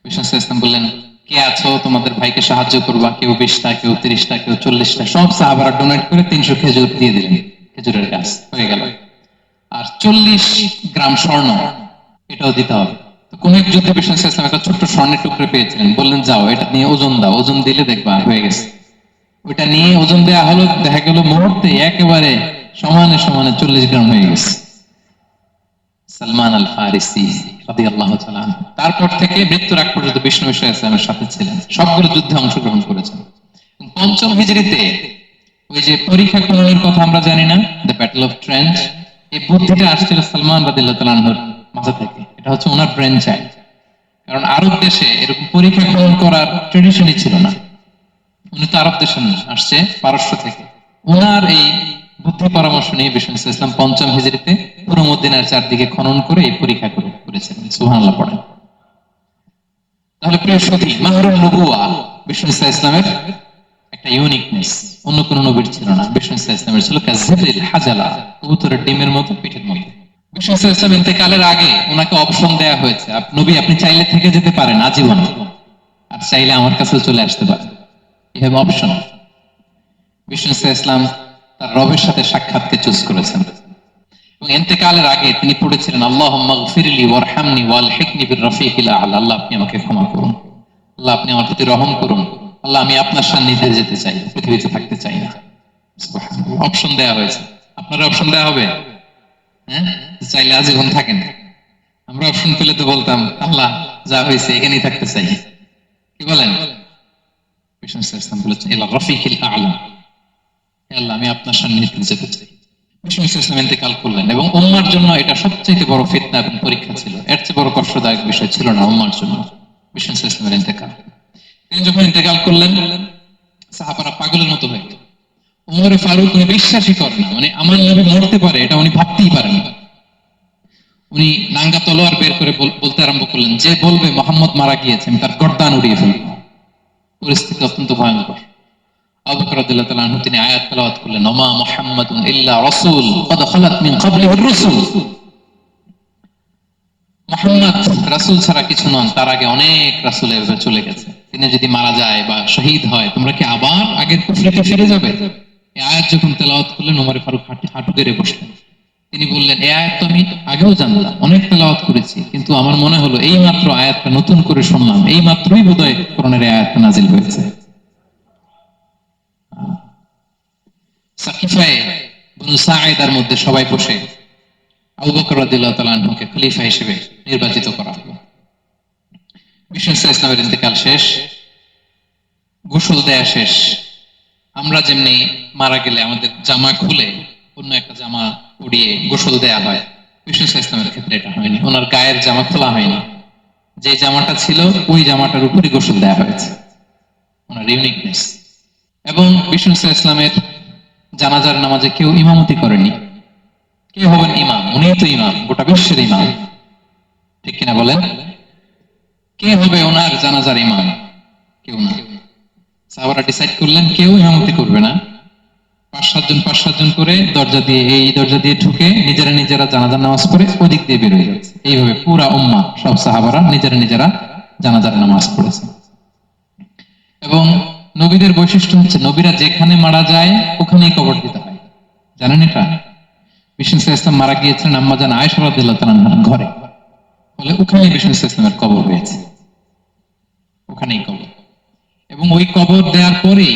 বিষ্ণু ইসলাম বললেন, কে আছো তোমাদের ভাইকে সাহায্য করবা? কেউ 20টা, কেউ 30টা, কেউ 40টা। সব সাহাবারা ডোনেট করে 300 খেজুর দিয়ে দিলেন, খেজুরের গাছ হয়ে গেল। আর 40 গ্রাম স্বর্ণ, এটাও দিতে হবে। তো কোন এক যুদ্ধে বিষ্ণু ইসলাম একটা ছোট্ট স্বর্ণের টুকরো পেয়েছিলেন, বললেন, যাও এটা নিয়ে ওজন দাও, ওজন দিলে দেখবা হয়ে গেছে। ওইটা নিয়ে ওজন দেওয়া হলো, দেখা গেল মুহূর্তে একেবারে সমানে সমানে 40 গ্রাম হয়ে গেছে। সালমান আল ফারিসি রাদিয়াল্লাহু তাআলা আনহু তারপর থেকে মৃত্যুর আগ পর্যন্ত বিষ্ণু ইসলামের সাথে ছিলেন, সবগুলো যুদ্ধে অংশগ্রহণ করেছেন। পঞ্চম হিজরিতে ওই যে পরীক্ষা খননের কথা আমরা জানি না, দ্য ব্যাটল অফ ট্রেঞ্চ, এই বুদ্ধিটা আসছিল সালমান রাদিয়াল্লাহু তাআলা আনহুর মাথা থেকে। এটা হচ্ছে ওনার ব্রেন চাইল্ড। কারণ আরব দেশে এরকম পরীক্ষা খনন করার ট্রেডিশনই ছিল না। উনি তো আরব দেশে আসছে, পারস্য থেকে। ওনার এই বুদ্ধি পরামর্শ নিয়ে বিষ্ণু ইসলাম পঞ্চম হিজরিতে পুরো মদিনার চারদিকে খনন করে এই পরীক্ষা করেছিলেন। সুবহানাল্লাহ পড়েন। তাহলে প্রিয় সাথী, মাহরুন নবুয়া বিষ্ণু ইসলামের একটা ইউনিকনেস, অন্য কোন নবীর ছিল না। বিষ্ণু ইসলামের ছিল কাযিবুল হাজালা, কবুতরের ডিমের মতো, পিঠের মতো। বিষ্ণু ইসলাম ইন্তেকালের আগে ওনাকে অপশন দেয়া হয়েছে, নবী আপনি চাইলে থেকে যেতে পারেন আজীবন, আর চাইলে আমার কাছেও চলে আসতে পারেন, এই হবে অপশন। বিষ্ণু ইসলাম তার রবের সাথে সাক্ষাৎকে চুজ করেছেন এবং ইন্তেকালের আগে তিনি পড়েছিলেন, আল্লাহুম্মা গফিরলি ওয়ারহামনি ওয়ালহিকনি বির-রাফিকিল আ'লা। আল্লাহ আপনি আমাকে ক্ষমা করুন, আল্লাহ আপনি আমার প্রতি রহম করুন, আল্লাহ আমি আপনার সান্নিধ্যে যেতে চাই, পৃথিবীতে থাকতে চাই না। সুবহানাল্লাহ। অপশন দেয়া হয়েছে, আপনারা অপশন দেয়া হবে? হ্যাঁ, চাইলে আজীবন থাকেন। আমরা অপশন পেলে তো বলতাম, আল্লাহ যা হয়েছে এখানেই থাকতে চাই, কি বলেন? বিষ্ণু ইসলাম বলেছেন, ইলা রাফিকিল আ'লা, আল্লাহ আমি আপনার সান্নিধ্যে যেতে চাই। বিষ্ণু ইসলাম ইন্তেকাল করলেন এবং উম্মার জন্য এটা সবচেয়ে বড় ফিতনা এবং পরীক্ষা ছিল। এর চেয়ে বড় কষ্টদায়ক বিষয় ছিল না উম্মার জন্য বিষ্ণু ইসলামের ইন্তেকাল। তিনি যখন ইন্তেকাল করলেন, সাহাবারা পাগলের মতো হয়ে গেল। উমরে ফারুক উনি বিশ্বাসই করেন না, মানে আমার নবী মরতে পারে এটা উনি ভাবতেই পারেন না। উনি নাঙ্গা তলোয়ার বের করে বলতে আরম্ভ করলেন, যে বলবে মোহাম্মদ মারা গিয়েছে আমি তার গর্দান উড়িয়ে ফেলব। পরিস্থিতি অত্যন্ত ভয়ঙ্কর। আবু বকর রাদিয়াল্লাহু তাআলা আনহু তিনি আয়াত তেলাওয়াত করলেন, ওমা মুহাম্মাদুন ইল্লা রাসূল ক্বাদ খালাত মিন ক্বাবলিহির রাসূল। মুহাম্মদ রাসূল ছাড়া কিছু নন, তার আগে অনেক রাসূল এভাবে চলে গেছে। তিনি যদি মারা যায় বা শহীদ হয়, তোমরা কি আবার আগের কুফরিতে ফিরে যাবে? এই আয়াত যখন তেলাওয়াত করলেন, ওমর ফারুক হাঁটু গেড়ে বসলেন। তিনি বললেন, এই আয়াত তো আমি আগেও জানতাম, অনেক তেলাওয়াত করেছি, কিন্তু আমার মনে হলো এই মাত্র আয়াতটা নতুন করে শুনলাম, এই মাত্রই বোধহয় কোরআনের আয়াতটা নাজিল হয়েছে। খলিফায়ে বনু সাঈদার মধ্যে সবাই বসে আবু বকর রাদিয়াল্লাহু তাআলা আনহুকে খলিফা হিসেবে নির্বাচিত করা হলো। বিষ্ণু ইসলামের ইন্তেকাল শেষ, গোসল দেয়া শেষ। আমরা যেমনি মারা গেলে আমাদের জামা খুলে অন্য একটা জামা পরিয়ে গোসল দেয়া হয়, বিষ্ণু ইসলামের ক্ষেত্রে এটা হয়নি। ওনার গায়ের জামা খোলা হয়নি, যে জামাটা ছিল ওই জামাটার উপরই গোসল দেয়া হয়েছে, ওনার ইউনিকনেস। এবং বিষ্ণু ইসলামের জানাজার নামাজে কেউ ইমামতি করেনি। কে হবেন ইমাম? উনি তো ইমাম, গোটা বিশ্বের ইমাম, ঠিক কিনা বলেন? কে হবে ওনার জানাজার ইমাম? কেউ না। সাহাবারা ডিসাইড করলেন কেউ ইমামতি করবে না, 5-7 জন করে দরজা দিয়ে, এই দরজা দিয়ে ঢুকে নিজেরা জানাজার নামাজ পড়ে ওদিক দিয়ে বের হয়ে যাচ্ছে। এইভাবে পুরা উম্মাহ, সব সাহাবারা নিজেরা জানাজার নামাজ পড়েছে। এবং নবীদের বৈশিষ্ট্য হচ্ছে নবীরা যেখানে মারা যায় ওখানেই কবর দিতে হয়, জানেন এটা? বিষ্ণু ইসলাম মারা গিয়েছিলেন আম্মা জান আয়েশা রাদিয়াল্লাহু তাআলা আনহার ঘরে, ফলে ওখানেই বিষ্ণু ইসলামের কবর হয়েছে, ওখানেই কবর। এবং ওই কবর দেওয়ার পরে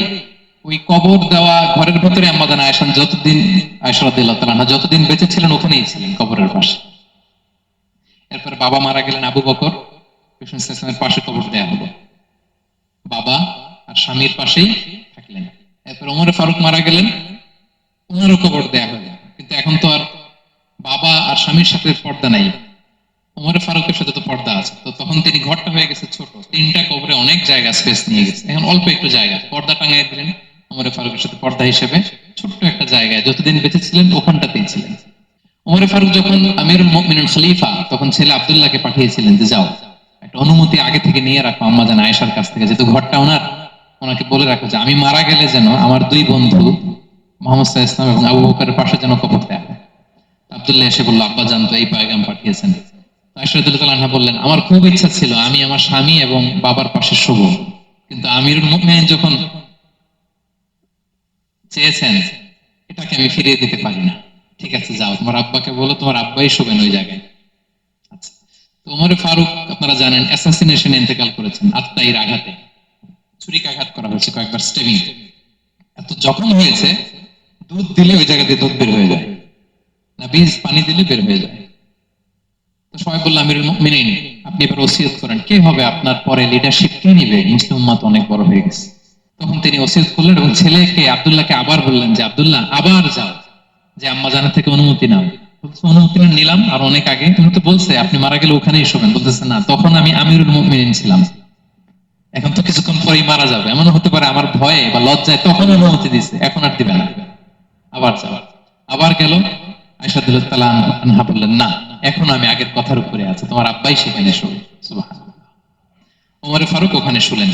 ওই কবর দেওয়া ঘরের ভিতরে আম্মা জান আয়েশা রাদিয়াল্লাহু তাআলা আনহা যতদিন বেঁচে ছিলেন ওখানেই ছিলেন, কবরের পাশে। এরপর বাবা মারা গেলেন আবু বকর, বিষ্ণু ইসলামের পাশে কবর দেওয়া হলো, বাবা আর স্বামীর পাশেই থাকলেন। এরপর ওমর ফারুক মারা গেলেন, ওনারও কবর দেয়া হলো। কিন্তু এখন তো আর বাবা আর স্বামীর সাথে পর্দা নাই, ওমর ফারুকের সাথে তো পর্দা আছে। তো তখন তিনি ঘরটা হয়ে গেছে ছোট, 3টা কবরে অনেক জায়গা স্পেস নিয়ে গেছে, এখন অল্প একটু জায়গা পর্দা টাঙাই দিলেন ওমর ফারুকের সাথে পর্দা হিসেবে, ছোট্ট একটা জায়গায় যতদিন বেঁচে ছিলেন ওখানটাতেই ছিলেন। ওমর ফারুক যখন আমিরুল মুমিনিন খলিফা, তখন ছেলে আব্দুল্লাহকে পাঠিয়েছিলেন যে যাও একটা অনুমতি আগে থেকে নিয়ে রাখো আম্মা জান আয়েশার কাছ থেকে, যেহেতু ঘরটা ওনার, ওনাকে বলে রাখো যে আমি মারা গেলে যেন আমার 2 বন্ধু মুহাম্মদ সাল্লাল্লাহু আলাইহি ওয়াসাল্লাম এবং আবু বকরের পাশে যেন কবর দেয়া হয়। আব্দুল্লাহ এসে বলল আব্বা জান তো এই পয়গাম পাঠিয়েছেন। আয়েশা রাদিয়াল্লাহু তাআলা আনহা বললেন আমার খুব ইচ্ছা ছিল আমি আমার স্বামী এবং বাবার পাশে শুব, কিন্তু আমিরুল মুমিনিন যখন চেয়েছেন এটাকে আমি ফিরিয়ে দিতে পারি না। ঠিক আছে যাও, তোমার আব্বাকে বলো তোমার আব্বাই শুবেন ওই জায়গায়। আচ্ছা, তো ওমর ফারুক আপনারা জানেন অ্যাসাসিনেশনে ইন্তেকাল করেছেন, আত্মাইর আঘাতে ছুরিকাঘাত করা হয়েছে, কয়েকবার স্টেবিং। এত জখম হয়েছে, দুধ দিলে ওই জায়গা দিয়ে দুধ বের হয়ে যায় না, বীজ পানি দিলে বের হয়ে যায়। তো সবাই বললো আমিরুল মুমিনিন আপনি এবার ওসিয়ত করেন, কে হবে আপনার পরে লিডারশিপ, কে নিবে? মুসলিম উম্মাত অনেক বড় হয়ে গেছে। তখন তিনি ওসিয়ত করলেন এবং ছেলেকে আব্দুল্লাহকে আবার বললেন যে আব্দুল্লাহ আবার যাও, যে আম্মা জানা থেকে অনুমতি নাও। অনুমতি নিলাম আর অনেক আগে, তুমি তো বলছে আপনি মারা গেলে ওখানেই শোবেন, বলতেছে না তখন আমি আমিরুল মুমিনিন ছিলাম, এখন তো কিছুক্ষণ পরেই মারা যাবে, এমন হতে পারে আমার ভয়ে বা লজ্জায় তখন অনুমতি দিছে, এখন আর দিবে না, আবার যাও। আবার গেল, আয়েশা রাদিয়াল্লাহু তাআলা আনহা বললেন না এখন আমি আগের কথার উপরে আছি, তোমার আব্বাই সেখানে শোবে। সুবহানাল্লাহ। ওমর ফারুক ওখানে শুলেন,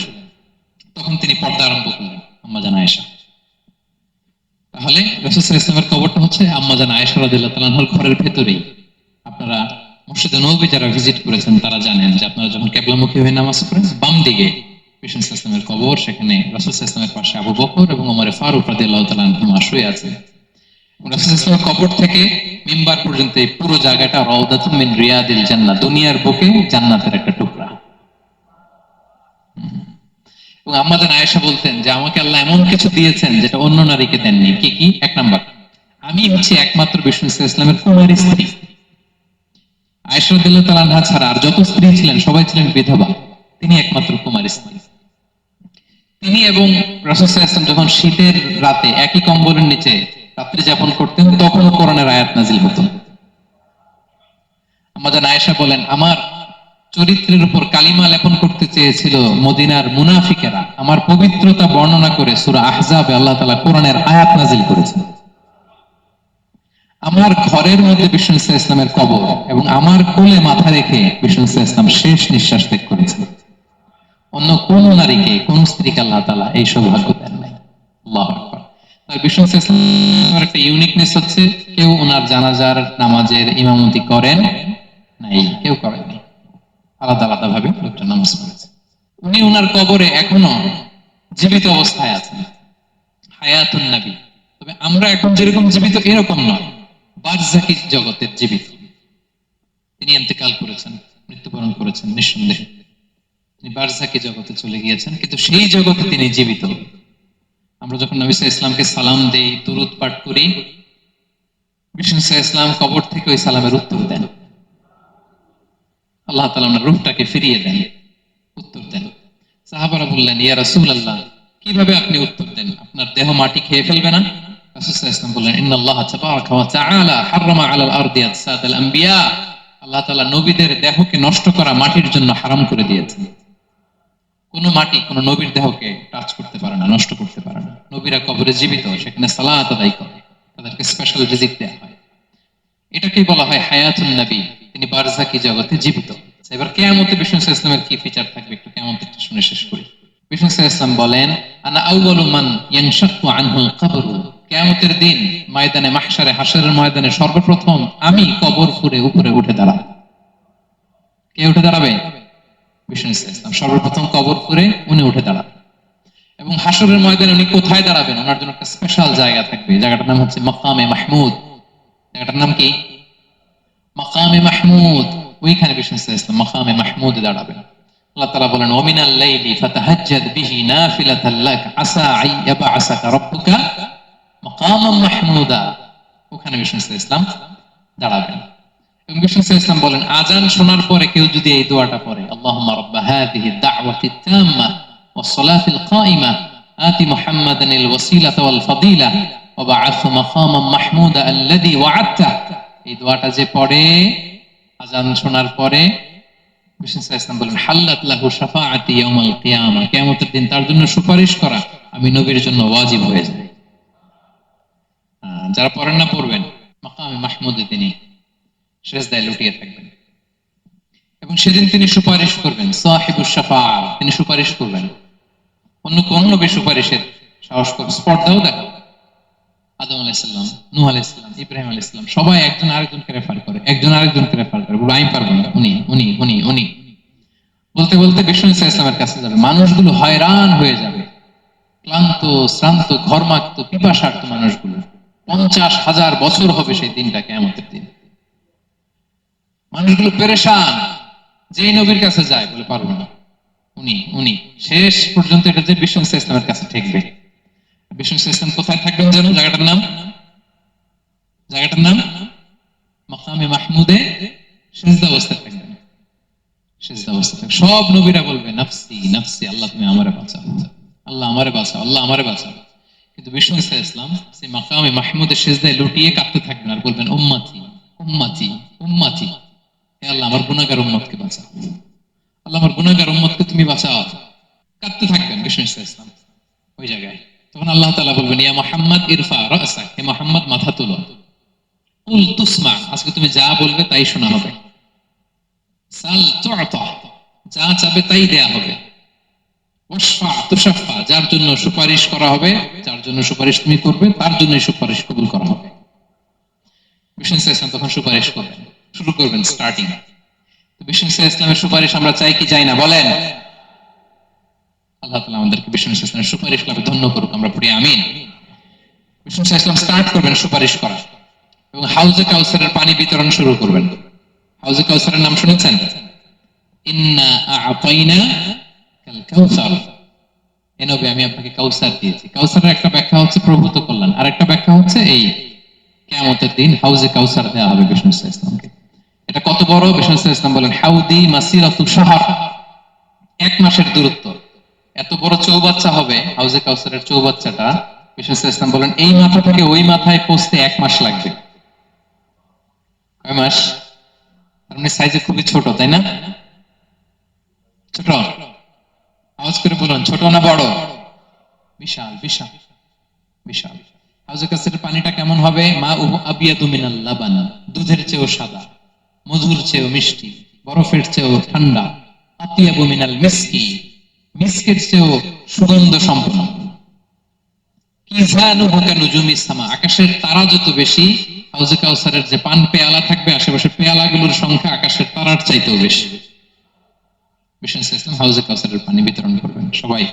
তখন তিনি পর্দা আরম্ভ করলেন আম্মা জান আয়েশা। তাহলে রাসূল সাল্লাল্লাহু আলাইহি ওয়াসাল্লামের কবরটা হচ্ছে আম্মা জান আয়েশা রাদিয়াল্লাহু তাআলা আনহার ঘরের ভেতরেই। আপনারা মসজিদে নববী যারা ভিজিট করেছেন তারা জানেন যে আপনারা যখন কিবলামুখী হয়ে নামাজ পড়েন বাম দিকে বিষ্ণু সাল্লাল্লাহু আলাইহি ওয়াসাল্লামের কবর, সেখানে রাসূল সাল্লাল্লাহু আলাইহি ওয়াসাল্লামের পাশে আবু বকর এবং ওমর ফারুক রাদিয়াল্লাহু তাআলা আনহুমা শুয়ে আছে। রাসূল সাল্লাল্লাহু আলাইহি ওয়াসাল্লামের কবর থেকে মিম্বার পর্যন্ত এই পুরো জায়গাটা রাউদাতুম মিন রিয়াদিল জান্নাহ, দুনিয়ার বুকে জান্নাতের একটা টুকরা। এবং আম্মা জান আয়েশা বলতেন যে আমাকে আল্লাহ এমন কিছু দিয়েছেন যেটা অন্য নারীকে দেননি। কি কি? 1 নাম্বার, আমি হচ্ছে একমাত্র বিষ্ণু সাল্লাল্লাহু আলাইহি ওয়াসাল্লামের কুমারী স্ত্রী। আয়েশা রাদিয়াল্লাহু তাআলা আনহা ছাড়া আর যত স্ত্রী ছিলেন সবাই ছিলেন বিধবা, তিনি একমাত্র কুমারী স্ত্রী। তিনি এবং রাসূল সাল্লাল্লাহু আলাইহি ওয়াসাল্লাম যখন শীতের রাতে একই কম্বলের নিচে রাত্রি যাপন করতেন তখনও কোরআনের আয়াত নাজিল হতো। আম্মা জান আয়েশা বলেন আমার চরিত্রের উপর কালিমা লেপন করতে চেয়েছিল মদিনার মুনাফিকেরা, আমার পবিত্রতা বর্ণনা করে সূরা আহজাবে আল্লাহ তাআলা কোরআনের আয়াত নাজিল করেছেন। আমার ঘরের মধ্যে বিষ্ণু সাল্লাল্লাহু আলাইহি ওয়াসাল্লামের কবর এবং আমার কোলে মাথা রেখে বিষ্ণু সাল্লাল্লাহু আলাইহি ওয়াসাল্লাম শেষ নিঃশ্বাস ত্যাগ করেছেন। অন্য কোন নারীকে, কোন স্ত্রীকে আল্লাহ তাআলা এই সৌভাগ্য দেন নাই। আল্লাহু আকবার। আর বিষ্ণু সাল্লাল্লাহু আলাইহি ওয়াসাল্লামের একটা ইউনিকনেস হচ্ছে কেউ ওনার জানাজার নামাজের ইমামতি করেন নাই, কেউ করেননি, আলাদা আলাদা ভাবে লোকটা নামাজ পড়েছে। উনি ওনার কবরে এখনো জীবিত অবস্থায় আছেন, হায়াতুন নবী। তবে আমরা এখন যেরকম জীবিত এরকম নয়, বারজাকি জগতের জীবিত। তিনি ইন্তেকাল করেছেন, মৃত্যুবরণ করেছেন, নিঃসন্দেহে তিনি বারজাকি জগতে চলে গিয়েছেন, কিন্তু সেই জগতে তিনি জীবিত। আমরা যখন নবী সাল্লাল্লাহু আলাইহি ইসলামকে সালাম দেই, দুরূদ পাঠ করি, বিষ্ণু সাল্লাল্লাহু আলাইহি ইসলাম কবর থেকে ওই সালামের উত্তর দেন। আল্লাহ তাআলা ওনার রূহটাকে ফিরিয়ে দেন, উত্তর দেন। সাহাবারা বললেন, ইয়া রাসূলুল্লাহ, কিভাবে আপনি উত্তর দেন? আপনার দেহ মাটি খেয়ে ফেলবে না? রাসূল সাল্লাল্লাহু আলাইহি ওয়াসাল্লাম বললেন, ইন্নাল্লাহা তাবারাকা ওয়া তাআলা হাররামা আলাল আরদি আজসাদাল আম্বিয়া। আল্লাহ তাআলা নবীদের দেহকে নষ্ট করা মাটির জন্য হারাম করে দিয়েছেন। কোন মাটি কোন নবীর দেহকে টাচ করতে পারে না, নষ্ট করতে পারে না। নবীরা কবরে জীবিত, সেখানে সালাত আদায় করে, তাদেরকে স্পেশাল রিজিক দেওয়া হয়। এটাকেই বলা হয় হায়াতুন নবী, তিনি বারজাকি জগতে জীবিত। এবার কিয়ামতে বিষ্ণু সাল্লাল্লাহু আলাইহি ওয়াসাল্লামের কি ফিচার থাকবে একটু কিয়ামতে একটু শুনে শেষ করি। বিষ্ণু সাল্লাল্লাহু আলাইহি ওয়াসাল্লাম বলেন, আনা আউয়ালু মান ইয়ানশাক্কু আনহুল কবর। কিয়ামতের দিন ময়দানে মাহশারে, হাশরের ময়দানে সর্বপ্রথম আমি কবর ফুঁড়ে উপরে উঠে দাঁড়াবো। কে উঠে দাঁড়াবে? বিষ্ণু সাল্লাল্লাহু আলাইহি ওয়াসাল্লাম সর্বপ্রথম কবর ফুঁড়ে উনি উঠে দাঁড়াবেন। এবং হাশরের ময়দানে উনি কোথায় দাঁড়াবেন? ওনার জন্য একটা স্পেশাল জায়গা থাকবে। জায়গাটার নাম হচ্ছে মাকামে মাহমুদ। জায়গাটার নাম কি? মাকামে মাহমুদ। ওইখানে বিষ্ণু সাল্লাল্লাহু আলাইহি ওয়াসাল্লাম মাকামে মাহমুদে দাঁড়াবেন। আল্লাহ তাআলা বলেন, ওয়া মিনাল লাইলি ফাতাহাজ্জাদ বিহি নাফিলাতাল লাক আসা আইয়াবআসাকা রাব্বুকা মাকামান মাহমুদা। ওখানে বিষ্ণু সাল্লাল্লাহু আলাইহি ওয়াসাল্লাম দাঁড়াবেন। এবং বিষ্ণু সাল্লাল্লাহু আলাইহি ওয়াসাল্লাম বলেন, আযান শোনার পরে কেউ যদি এই দোয়াটা পড়ে, আল্লাহুম্মা রাব্বা হাযিহি দাওয়াতি তাম্মা ওয়াস সালাতিল কাইমা আতি মুহাম্মাদানিল ওয়াসিলাতা ওয়াল ফাদিলা ওয়া বা'আথহু মাকামান মাহমুদা আল্লাযী ওয়া'আদতা। এই দোয়াটা যে পড়ে আযান শোনার পরে, বিষ্ণু সাল্লাল্লাহু আলাইহি ওয়াসাল্লাম বলেন, হাল্লাত লাহু শাফাআতি ইয়াউমাল কিয়ামা। কিয়ামতের দিন তার জন্য সুপারিশ করা আমি নবীর জন্য ওয়াজিব হয়ে যায়। যারা পড়েন না পড়বেন, মাকামে মাহমুদে তিনি সেজদায় লুটিয়ে থাকবেন এবং সেদিন তিনি সুপারিশ করবেন। সাহিবুশ শাফাআ, তিনি সুপারিশ করবেন। অন্য কোন নবী সুপারিশের সাহস করবে? স্পর্ধাও দেখো, আদম আলাইহিস সালাম, নূহ আলাইহিস সালাম, ইব্রাহিম আলাইহিস সালাম, সবাই একজন আরেকজনকে রেফার করে, একজন আরেকজনকে রেফার করে, বলে আমি পারবো না, উনি উনি উনি উনি বলতে বলতে বিষ্ণু ইসলামের কাছে যাবে। মানুষগুলো হয়রান হয়ে যাবে, ক্লান্ত শ্রান্ত ঘর্মাক্ত পিপাসার্ত মানুষগুলো। 50,000 বছর হবে সেই দিনটা, কিয়ামতের দিন। মানুষগুলো পেরেশান, যেই নবীর কাছে যায় বলে পারবো না, উনি উনি শেষ পর্যন্ত এটা যে বিষ্ণু ইসলামের কাছে ঠেকবে। বিষ্ণু ইসলাম কোথায় থাকবেন যেন? জায়গাটার নাম মাকামে মাহমুদে সিজদা অবস্থায় থাকবেন। সিজদা অবস্থায় থাকবেন। সব নবীরা বলবে নাফসি নাফসি, আল্লাহ তুমি আমারে বাঁচাও, আল্লাহ আমারে বাঁচাও, আল্লাহ আমারে বাঁচাও। কিন্তু বিষ্ণু ইসলাম সেই মাকামে মাহমুদের সিজদায় লুটিয়ে কাঁদতে থাকবেন আর বলবেন, উম্মতি উম্মতি উম্মতি, হে আল্লাহ আমার গুনাহগার উম্মতকে বাঁচাও, আল্লাহ আমার গুনাহগার উম্মতকে তুমি বাঁচাও। কাঁদতে থাকবেন বিষ্ণু ইসলাম ওই জায়গায়। তখন আল্লাহ তাআলা বলবেন, ইয়া মুহাম্মদ ইরফা রাসাক, হে মুহাম্মদ মাথা তোলো। কুল তুসমা, আজকে তুমি যা বলবে তাই শোনা হবে। সাল তু'তা, যা চাবে তাই দেয়া হবে। ওয়াশফা তুশাফা, যার জন্য সুপারিশ করা হবে, যার জন্য সুপারিশ তুমি করবে তার জন্যই সুপারিশ কবুল করা হবে। বিষ্ণু ইসলাম তখন সুপারিশ করবেন, শুরু করবেন স্টার্টিং। তো বিষ্ণু ইসলামের সুপারিশ আমরা চাই কি চাই না বলেন? আল্লাহ তাআলা আমাদেরকে বিষ্ণু ইসলামের সুপারিশ লাভে ধন্য করুক, আমরা পড়ি আমিন। বিষ্ণু ইসলাম স্টার্ট করবেন সুপারিশ করা এবং হাউজে কাউসারের পানি বিতরণ শুরু করবেন। হাউজে কাউসারের নাম শুনেছেন? ইন্না আ'তাইনা কাল কাউসার, এ নবী আমি আপনাকে কাউসার দিয়েছি। কাউসারের একটা ব্যাখ্যা হচ্ছে প্রভূত কল্যাণ, আর একটা ব্যাখ্যা হচ্ছে এই কিয়ামতের দিন হাউজে কাউসার দেওয়া হবে বিষ্ণু ইসলামকে। এটা কত বড়? বিষ্ণু ইসলাম বলেন, হাউদি মাসিরাতু শাহর, 1 মাসের দূরত্ব। এত বড় চৌবাচ্চা হবে হাউজে কাউসারের চৌবাচ্চাটা। বিষ্ণু ইসলাম বলেন, এই মাথা থেকে ওই মাথায় পৌঁছতে 1 মাস লাগবে। কয় মাস? তার মানে সাইজে খুবই ছোট, তাই না? ছোট? আওয়াজ করে বলুন, ছোট না বড়? বিশাল বিশাল বিশাল। হাউজে কাউসারের পানিটা কেমন হবে? মা উহু আবিয়াদু মিনাল লাবান, দুধের চেয়েও সাদা, মধুর চেয়েও মিষ্টি, বরফের চেয়েও ঠান্ডা। আতিয়াবু মিনাল মিসকি, মিসকের চেয়েও সুগন্ধ সম্পন্ন। কিজানুহু কানুজুমিস সামা, আকাশের তারা যত বেশি, হাউজে কাউসারের যে পান পেয়ালা থাকবে আশেপাশে পেয়ালাগুলোর সংখ্যা আকাশের তারার চাইতেও বেশি। বিষ্ণু ইসলাম হাউজে কাউসারের পানি বিতরণ করবেন, সবাই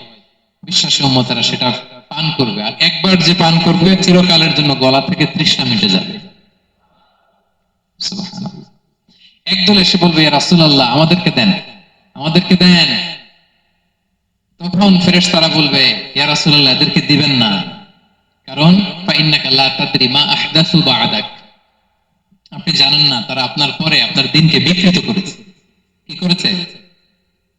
বিশ্বাসী উম্মতেরা সেটা পান করবে। আর একবার যে পান করবে চিরকালের জন্য গলা থেকে তৃষ্ণা মিটে যাবে। সুবহানাল্লাহ। একদল এসে বলবে, ইয়া রাসূলুল্লাহ আমাদেরকে দেন, আমাদেরকে দেন। তখন তখন ফেরেশতারা বলবে ইয়া রাসূলুল্লাহ এদেরকে দিবেন না, কারণ ফাইন্নাকা লা তাদরি মা আহদাসু বা'দাক, আপনি জানেন না তারা আপনার পরে আপনার দিনকে বিকৃত করেছে। কি করেছে?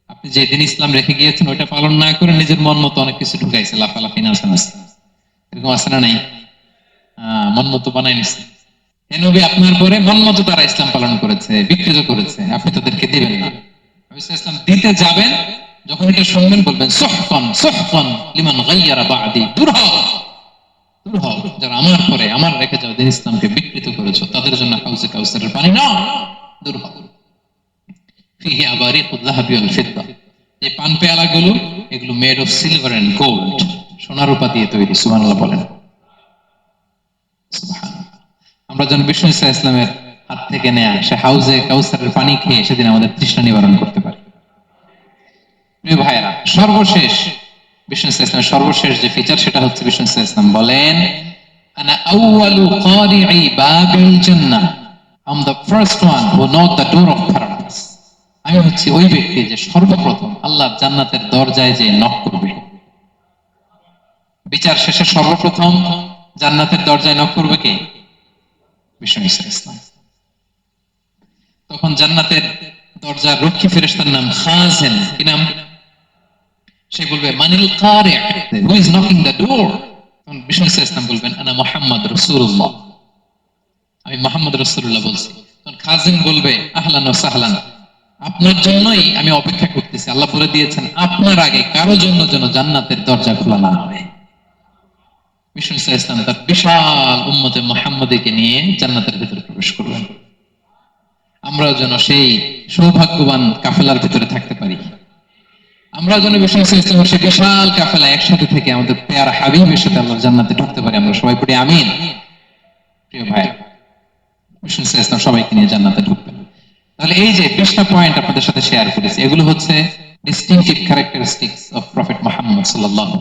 আপনি যে দিন ইসলাম রেখে গিয়েছেন ওইটা পালন না করে নিজের মন মতো অনেক কিছু ঢুকাইছে, লাফালাফি নাচানাচি, এরকম আছে না নাই? মন মতো বানাই নিছে। হে নবী, আপনার পরে মন মতো তারা ইসলাম পালন করেছে, বিকৃত করেছে, আপনি তাদেরকে দিবেন না। নবী সাল্লাল্লাহু আলাইহি ওয়াসাল্লাম দিতে যাবেন, যখন এটা শুনবেন বলবেন সুহকান সুহকান লিমান গায়্যারা বা'দি, দূর হও দূর হও, যারা আমার পরে আমার রেখে যাওয়া দিন ইসলামকে বিকৃত করেছো তাদের জন্য হাউজে কাউসারের পানি নাও, দূর হও। ফিহি আবারিকুল যাহাবি ওয়াল ফিদ্দা, এই পান পেয়ালাগুলো এগুলো made of silver and gold, সোনা রূপা দিয়ে তৈরি। সুবহানাল্লাহ বলেন। সুবহানাল্লাহ। আমরা যখন বিষ্ণু ইসা ইসলামের হাত থেকে নেয়া সে হাউজে কাউসারের পানি খেয়ে সেদিন আমাদের তৃষ্ণা নিবারণ করতে পারি। প্রিয় ভাইরা, সর্বশেষ বিষ্ণু ইসা ইসলামের সর্বশেষ যে ফিচার সেটা হচ্ছে বিষ্ণু ইসা ইসলাম বলেন আনা আউয়ালু কারিই বাবিল জান্নাহ, I am the first one who knock the door of paradise. আমি হচ্ছি ওই ব্যক্তি যে সর্বপ্রথম আল্লাহর জান্নাতের দরজায় যে নক করবে। বিচার শেষে সর্বপ্রথম জান্নাতের দরজায় নক করবে কে? বিষ্ণু ইসা ইসলাম। তখন জান্নাতের দরজার রক্ষী ফেরেশতার নাম খাজেন। কি নাম? সে বলবে মানিল কারি, who is knocking the door? তখন বিষ্ণু ইসা ইসলাম বলবেন আনা মুহাম্মদ রাসূলুল্লাহ, আমি মুহাম্মদ রাসূলুল্লাহ বলছি। তখন খাজেন বলবে আহলান ওয়া সাহলান, আপনার জন্যই আমি অপেক্ষা করতেছি। আল্লাহ বলে দিয়েছেন আপনার আগে কারো জন্য যেন জান্নাতের দরজা খোলা না হয়। বিষ্ণু ইসা ইসলাম তার বিশাল উম্মতে মুহাম্মাদীকে নিয়ে জান্নাতের ভিতরে প্রবেশ করবেন। আমরাও যেন সেই সৌভাগ্যবান কাফেলার ভিতরে থাকতে পারি। আমরা যেন বিষ্ণু ইসা ইসলামের সেই বিশাল কাফেলা একসাথে থেকে আমাদের পেয়ারা হাবিবের সাথে আল্লাহর জান্নাতে ঢুকতে পারি। আমরা সবাই পড়ি আমিন। প্রিয় ভাই, বিষ্ণু ইসা ইসলাম সবাইকে নিয়ে জান্নাতে ঢুকবেন। তাহলে এই যে 20টা পয়েন্ট আপনাদের সাথে শেয়ার করেছি, এগুলো হচ্ছে distinctive characteristics of prophet Muhammad সাল্লাল্লাহু